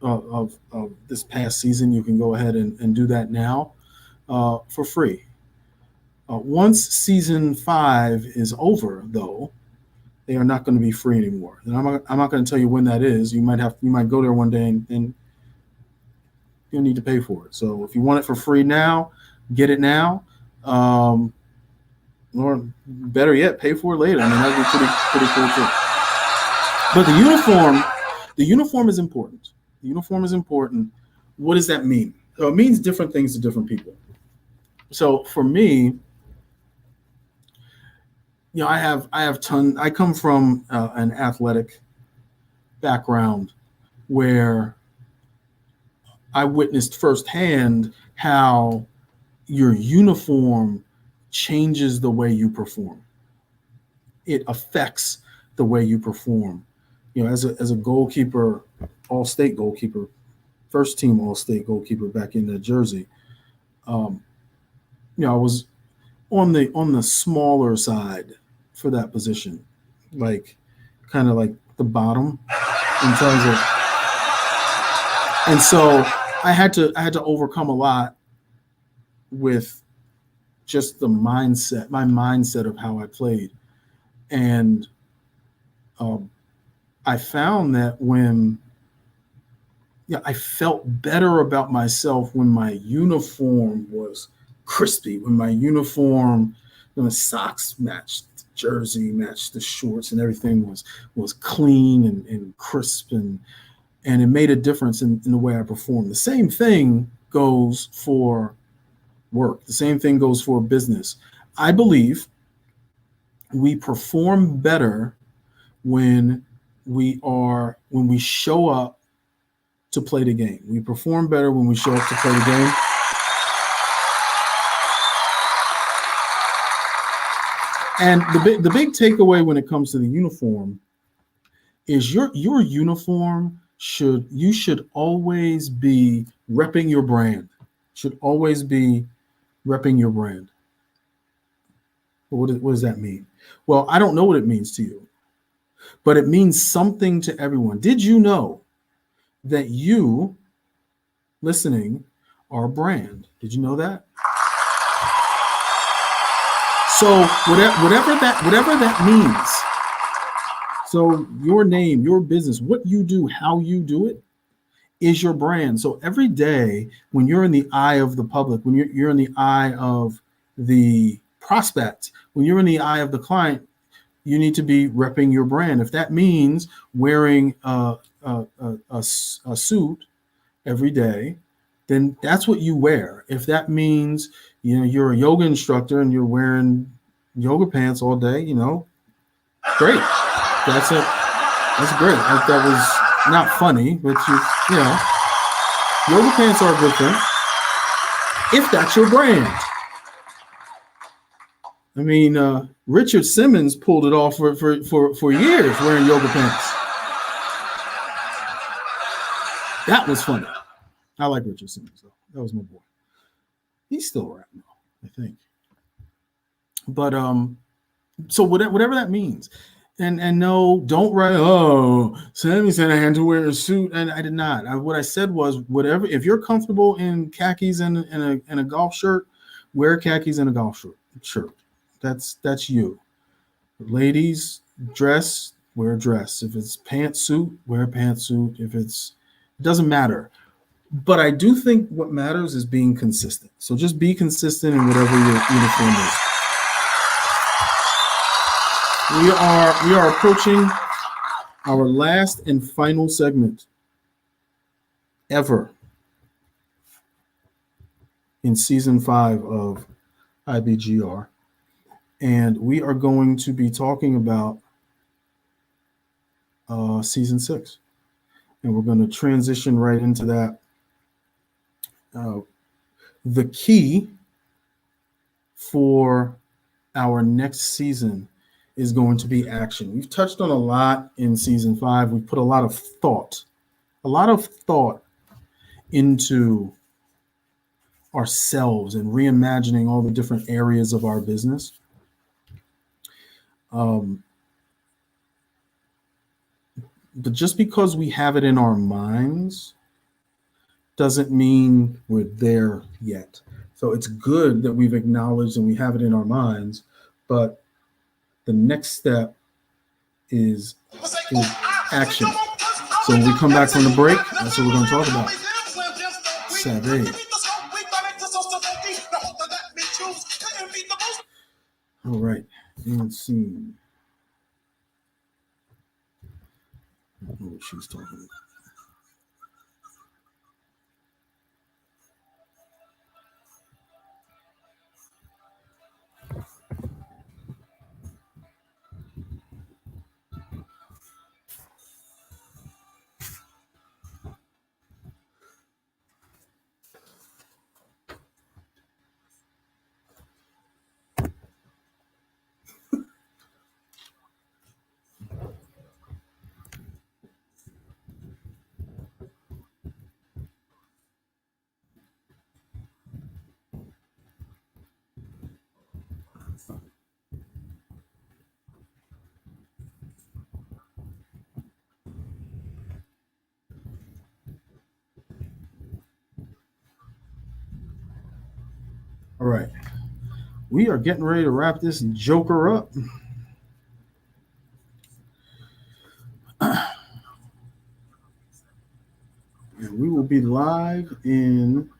of this past season, you can go ahead and do that now for free. Once season 5 is over, though, they are not going to be free anymore. And I'm not going to tell you when that is. You might go there one day and you'll need to pay for it. So if you want it for free now, get it now. Or better yet, pay for it later. I mean, that'd be pretty cool too. But the uniform is important. The uniform is important. What does that mean? So it means different things to different people. So for me, I come from an athletic background where I witnessed firsthand how your uniform changes the way you perform. It affects the way you perform. As a goalkeeper, all-state goalkeeper, first team all-state goalkeeper back in Jersey, I was on the smaller side for that position, like kind of like the bottom in terms of, and so I had to overcome a lot with just my mindset of how I played, and I found that I felt better about myself when my uniform was crispy, when the socks matched the jersey, matched the shorts, and everything was clean and crisp, and it made a difference in the way I performed. The same thing goes for work. The same thing goes for business. I believe we perform better when we show up to play the game. We perform better when we show up to play the game. And the big takeaway when it comes to the uniform is your uniform should always be repping your brand. Should always be repping your brand. What does that mean? Well, I don't know what it means to you, but it means something to everyone. Did you know that you listening are a brand? Did you know that? So whatever that means. So your name, your business, what you do, how you do it is your brand. So every day when you're in the eye of the public, when you're in the eye of the prospect, when you're in the eye of the client, you need to be repping your brand. If that means wearing a suit every day, then that's what you wear. If that means you're a yoga instructor and you're wearing yoga pants all day, great. That's it. That's great. That was not funny, but yoga pants are a good thing if that's your brand. I mean, Richard Simmons pulled it off for years wearing yoga pants. That was funny. I like Richard Simmons, though. That was my boy. He's still around now, I think. But so whatever that means, and no, don't write. Oh, Sammy said I had to wear a suit, and I did not. What I said was, whatever. If you're comfortable in khakis and a golf shirt, wear khakis and a golf shirt. That's you. Ladies, wear a dress. If it's pantsuit, wear a pantsuit. It doesn't matter. But I do think what matters is being consistent. So just be consistent in whatever your uniform is. We are approaching our last and final segment ever in season 5 of IBGR. And we are going to be talking about season 6. And we're going to transition right into that. The key for our next season is going to be action. We've touched on a lot in season 5. We've put a lot of thought into ourselves and reimagining all the different areas of our business. But just because we have it in our minds doesn't mean we're there yet. So it's good that we've acknowledged and we have it in our minds, but the next step is action. So when we come back from the break, that's what we're going to talk about. SAVVEE. All right. And scene. I don't know what she's talking about. All right. We are getting ready to wrap this joker up. And we will be live in,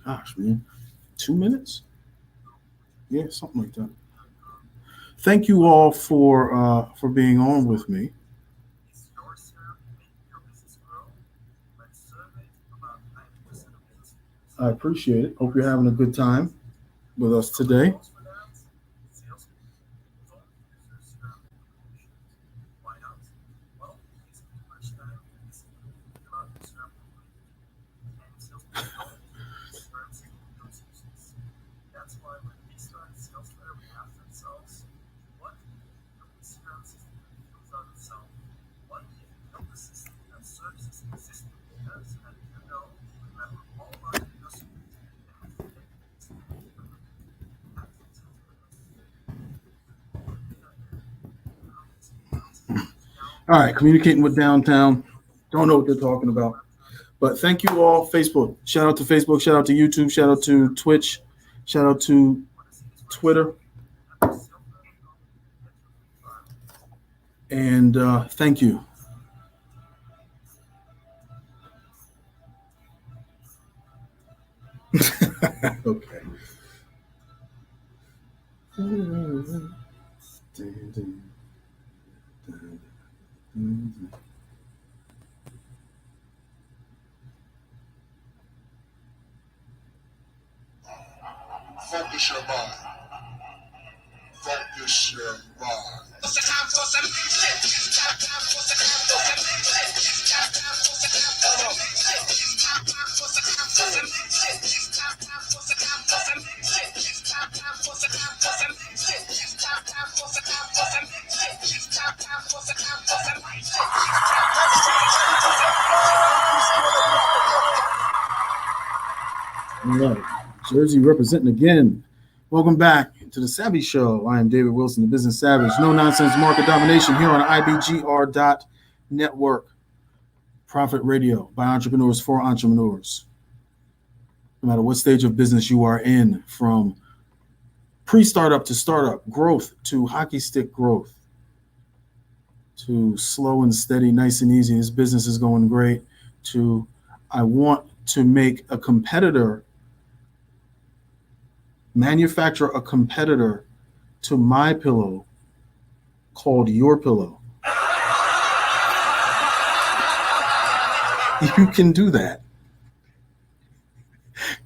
gosh, man, 2 minutes? Yeah, something like that. Thank you all for being on with me. I appreciate it. Hope you're having a good time with us today. All right, communicating with downtown. Don't know what they're talking about. But thank you all. Facebook. Shout out to Facebook. Shout out to YouTube. Shout out to Twitch. Shout out to Twitter. And thank you. Okay. Focus your mind. Focus your mind. All right. Jersey representing again. Welcome back to the SAVVEE Show. I am David Wilson, the Business Savage. No nonsense market domination here on IBGR.Network. Profit radio by entrepreneurs for entrepreneurs. No matter what stage of business you are in, from pre-startup to startup, growth to hockey stick growth, to slow and steady, nice and easy, this business is going great, to I want to make a competitor, manufacture a competitor to my pillow called Your Pillow. You can do that.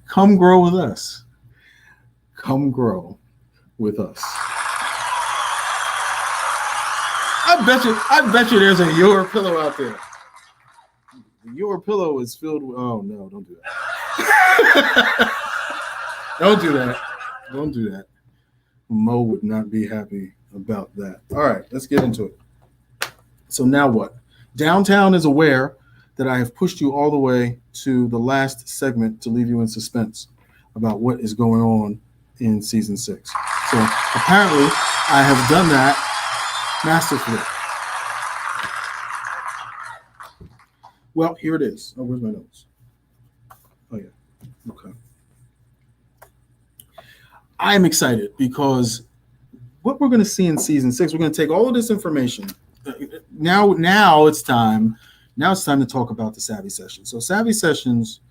Come grow with us. Come grow with us. I bet you there's a Your Pillow out there. Your Pillow is filled with, oh no, don't do that. Don't do that. Don't do that. Mo would not be happy about that. All right, let's get into it. So now what? Downtown is aware that I have pushed you all the way to the last segment to leave you in suspense about what is going on in season 6. So apparently I have done that masterfully. Well, here it is. Oh, where's my notes? Oh, yeah. Okay. I am excited because what we're going to see in season 6, we're going to take all of this information. Now it's time. Now it's time to talk about the SAVVEE Sessions. So SAVVEE Sessions,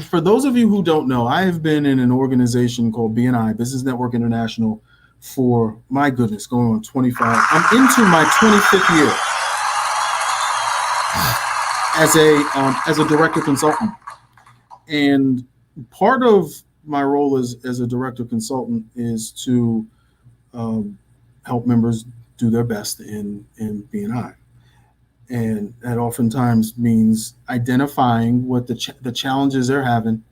for those of you who don't know, I have been in an organization called BNI, Business Network International, for, my goodness, going on 25. I'm into my 25th year as a director consultant. And part of my role as a director consultant is to help members do their best in BNI. And that oftentimes means identifying what the challenges they're having,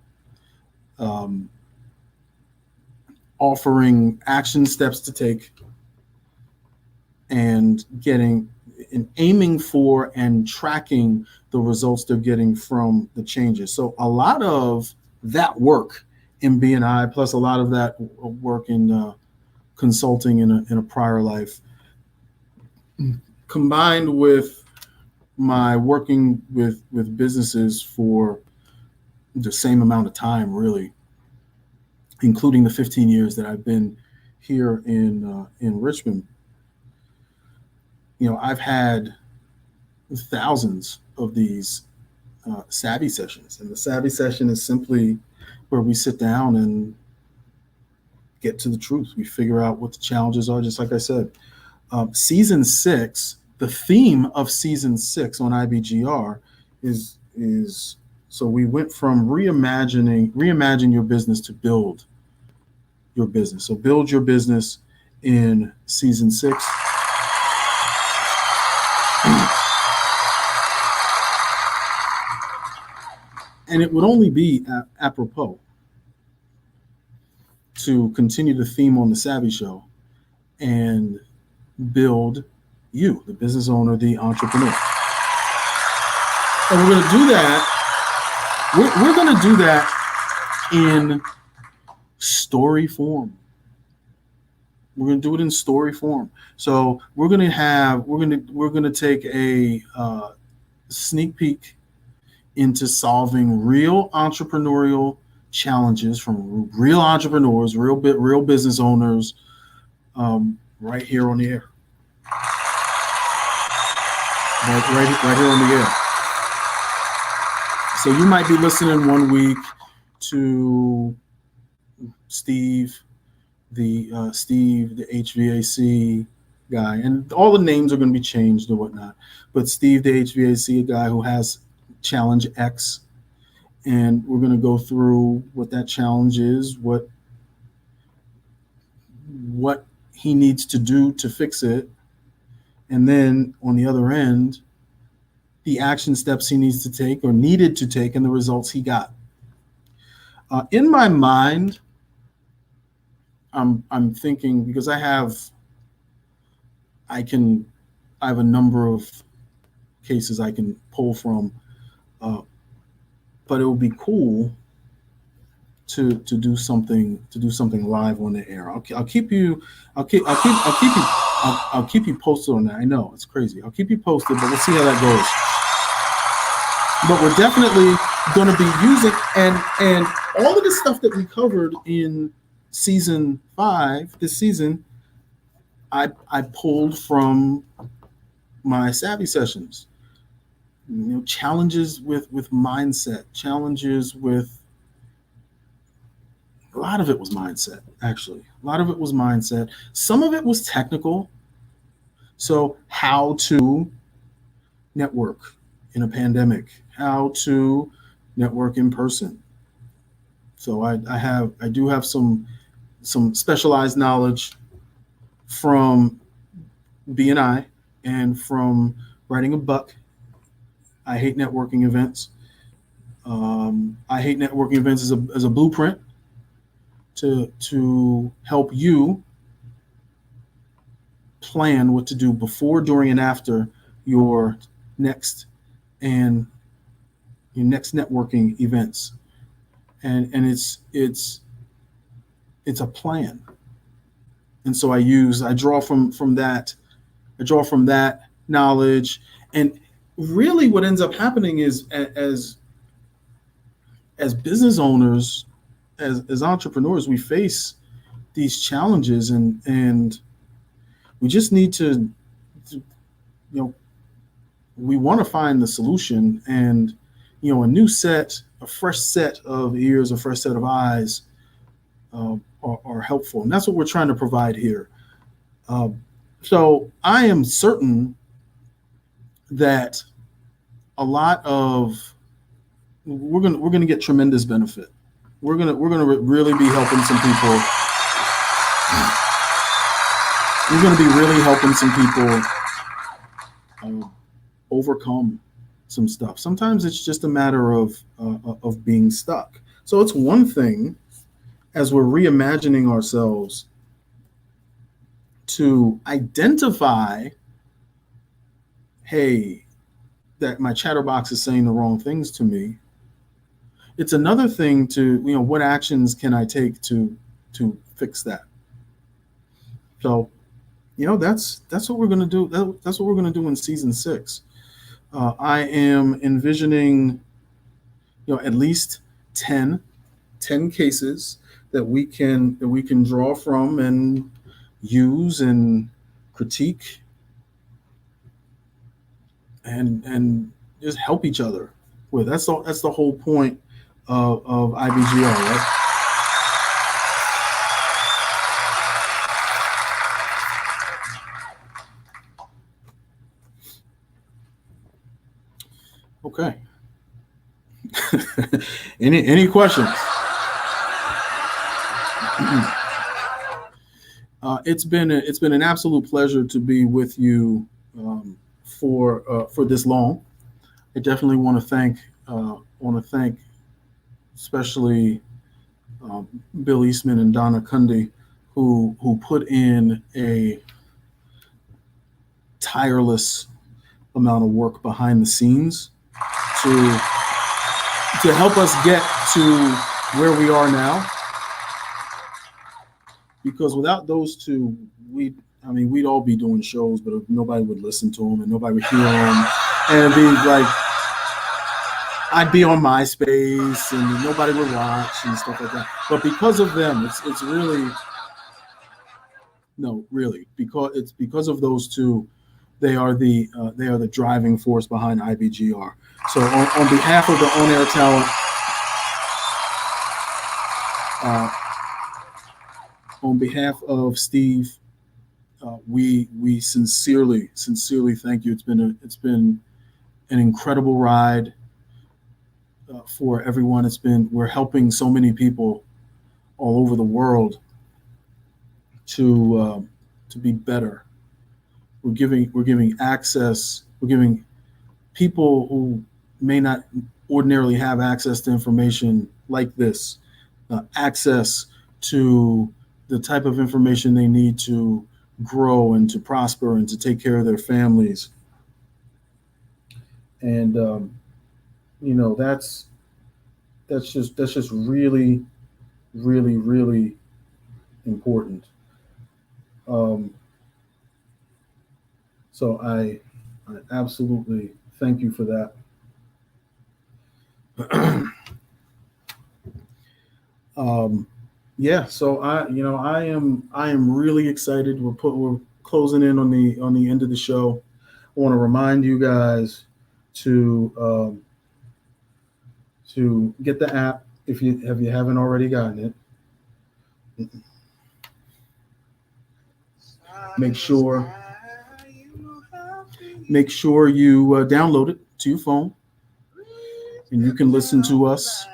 offering action steps to take, and aiming for and tracking the results they're getting from the changes. So a lot of that work in BNI, plus a lot of that work in consulting in a prior life, combined with my working with businesses for the same amount of time, really, including the 15 years that I've been here in Richmond. I've had thousands of these SAVVEE sessions, and the SAVVEE session is simply where we sit down and get to the truth. We figure out what the challenges are, just like I said. Season 6, the theme of season 6 on IBGR is so we went from reimagine your business to build your business. So build your business in season 6. And it would only be apropos to continue the theme on the SAVVEE Show and build you, the business owner, the entrepreneur. And we're going to do that. We're going to do that in story form. We're going to do it in story form. So we're going to take a sneak peek into solving real entrepreneurial challenges from real entrepreneurs, real business owners, right here on the air. Right here on the air. So you might be listening one week to Steve, the HVAC guy, and all the names are going to be changed or whatnot. But Steve, the HVAC guy who has Challenge X, and we're going to go through what that challenge is, what he needs to do to fix it, and then on the other end, the action steps he needs to take or needed to take and the results he got. In my mind, I'm thinking, because I have a number of cases I can pull from, but it would be cool to do something live on the air. I'll keep you posted on that. I know it's crazy. I'll keep you posted, but we'll see how that goes. But we're definitely going to be using and all of the stuff that we covered in season 5 this season. I pulled from my SAVVEE sessions. Challenges with mindset, challenges with a lot of it was mindset, actually. A lot of it was mindset. Some of it was technical. So how to network in a pandemic, how to network in person. So I do have some specialized knowledge from BNI and from writing a book. I hate networking events. I hate networking events as a blueprint to help you plan what to do before, during, and after your next networking events. And it's a plan. And so I draw from that knowledge. And really what ends up happening is as business owners, as entrepreneurs, we face these challenges and we just need to we want to find the solution, and a fresh set of ears, a fresh set of eyes are helpful. And that's what we're trying to provide here. So I am certain that we're gonna get tremendous benefit. We're gonna really be helping some people. We're gonna be really helping some people overcome some stuff. Sometimes it's just a matter of being stuck. So it's one thing, as we're reimagining ourselves, to identify, hey, that my chatterbox is saying the wrong things to me. It's another thing to, what actions can I take to fix that? So, that's what we're going to do. That's what we're going to do in season 6. I am envisioning, at least 10 cases that we can draw from and use and critique and just help each other with. That's the whole point of IBGR, right? Okay. Any questions? It's been an absolute pleasure to be with you for this long. I definitely want to thank especially Bill Eastman and Donna Cundy, who put in a tireless amount of work behind the scenes to help us get to where we are now. Because without those two, we'd all be doing shows, but nobody would listen to them and nobody would hear them, and it'd be like I'd be on MySpace and nobody would watch and stuff like that. But because of them, it's really because of those two, they are the driving force behind IBGR. So on behalf of the on-air talent, on behalf of Steve, we sincerely thank you. It's been an incredible ride for everyone. We're helping so many people all over the world to be better. We're giving access. We're giving people who may not ordinarily have access to information like this access to the type of information they need to grow and to prosper and to take care of their families. And that's just really, really, really important. So I absolutely thank you for that. So I am really excited. We're closing in on the end of the show. I want to remind you guys to get the app if you haven't already gotten it. Make sure you download it to your phone, and you can listen to us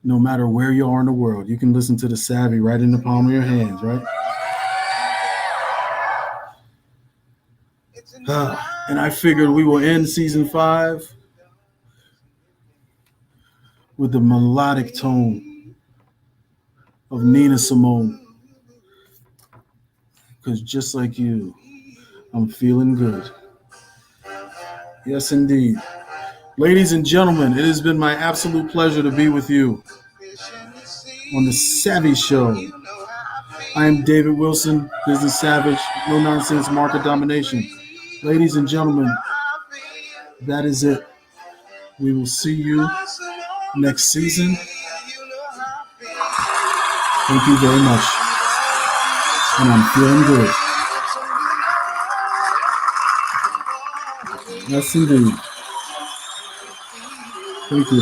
no matter where you are in the world. You can listen to the SAVVEE right in the palm of your hands, right? And I figured we will end season 5 with the melodic tone of Nina Simone. Because just like you, I'm feeling good. Yes, indeed. Ladies and gentlemen, it has been my absolute pleasure to be with you on the SAVVEE Show. I am David Wilson, Business Savage, no nonsense market domination. Ladies and gentlemen, that is it. We will see you next season. Thank you very much. And I'm feeling good. Yes, indeed. Thank you.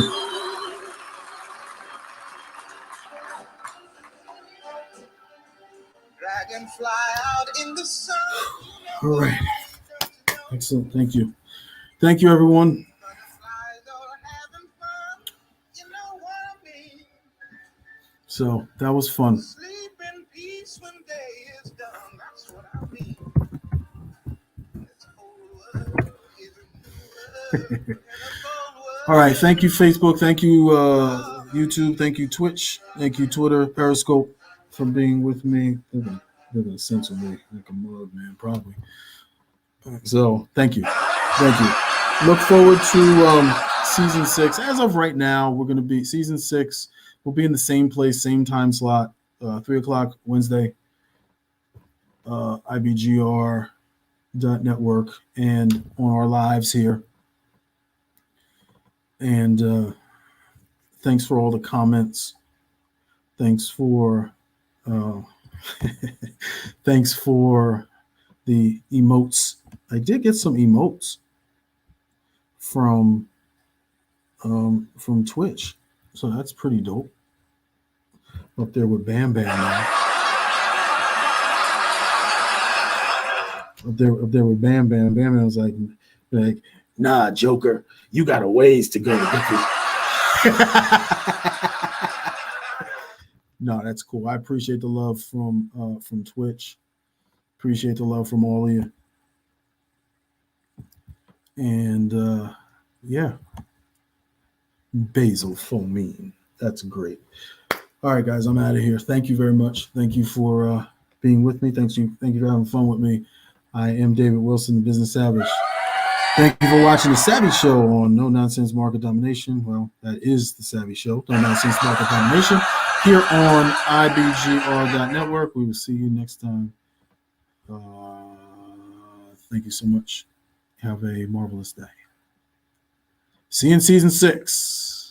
All right. Excellent. Thank you. Thank you, everyone. So that was fun. All right. Thank you, Facebook. Thank you, YouTube. Thank you, Twitch. Thank you, Twitter, Periscope, for being with me. They're gonna censor me like a mug, man, probably. So thank you. Look forward to season 6. As of right now, we're going to be season 6. We'll be in the same place, same time slot, 3:00 Wednesday, IBGR.Network, and on our lives here. And Thanks for all the comments. Thanks for thanks for the emotes. I did get some emotes from Twitch, so that's pretty dope. Up there with Bam Bam now. Up there with Bam Bam. Bam Bam was like, nah, Joker, you got a ways to go to get this. No, that's cool. I appreciate the love from Twitch. Appreciate the love from all of you. And yeah, basil foamine. That's great. All right, guys, I'm out of here. Thank you very much. Thank you for being with me. Thank you for having fun with me. I am David Wilson, the Business Savage. Thank you for watching the Savvy Show on No Nonsense Market Domination. Well, that is the Savvy Show, No Nonsense Market Domination, here on IBGR.Network. We will see you next time. Thank you so much. Have a marvelous day. See you in season 6.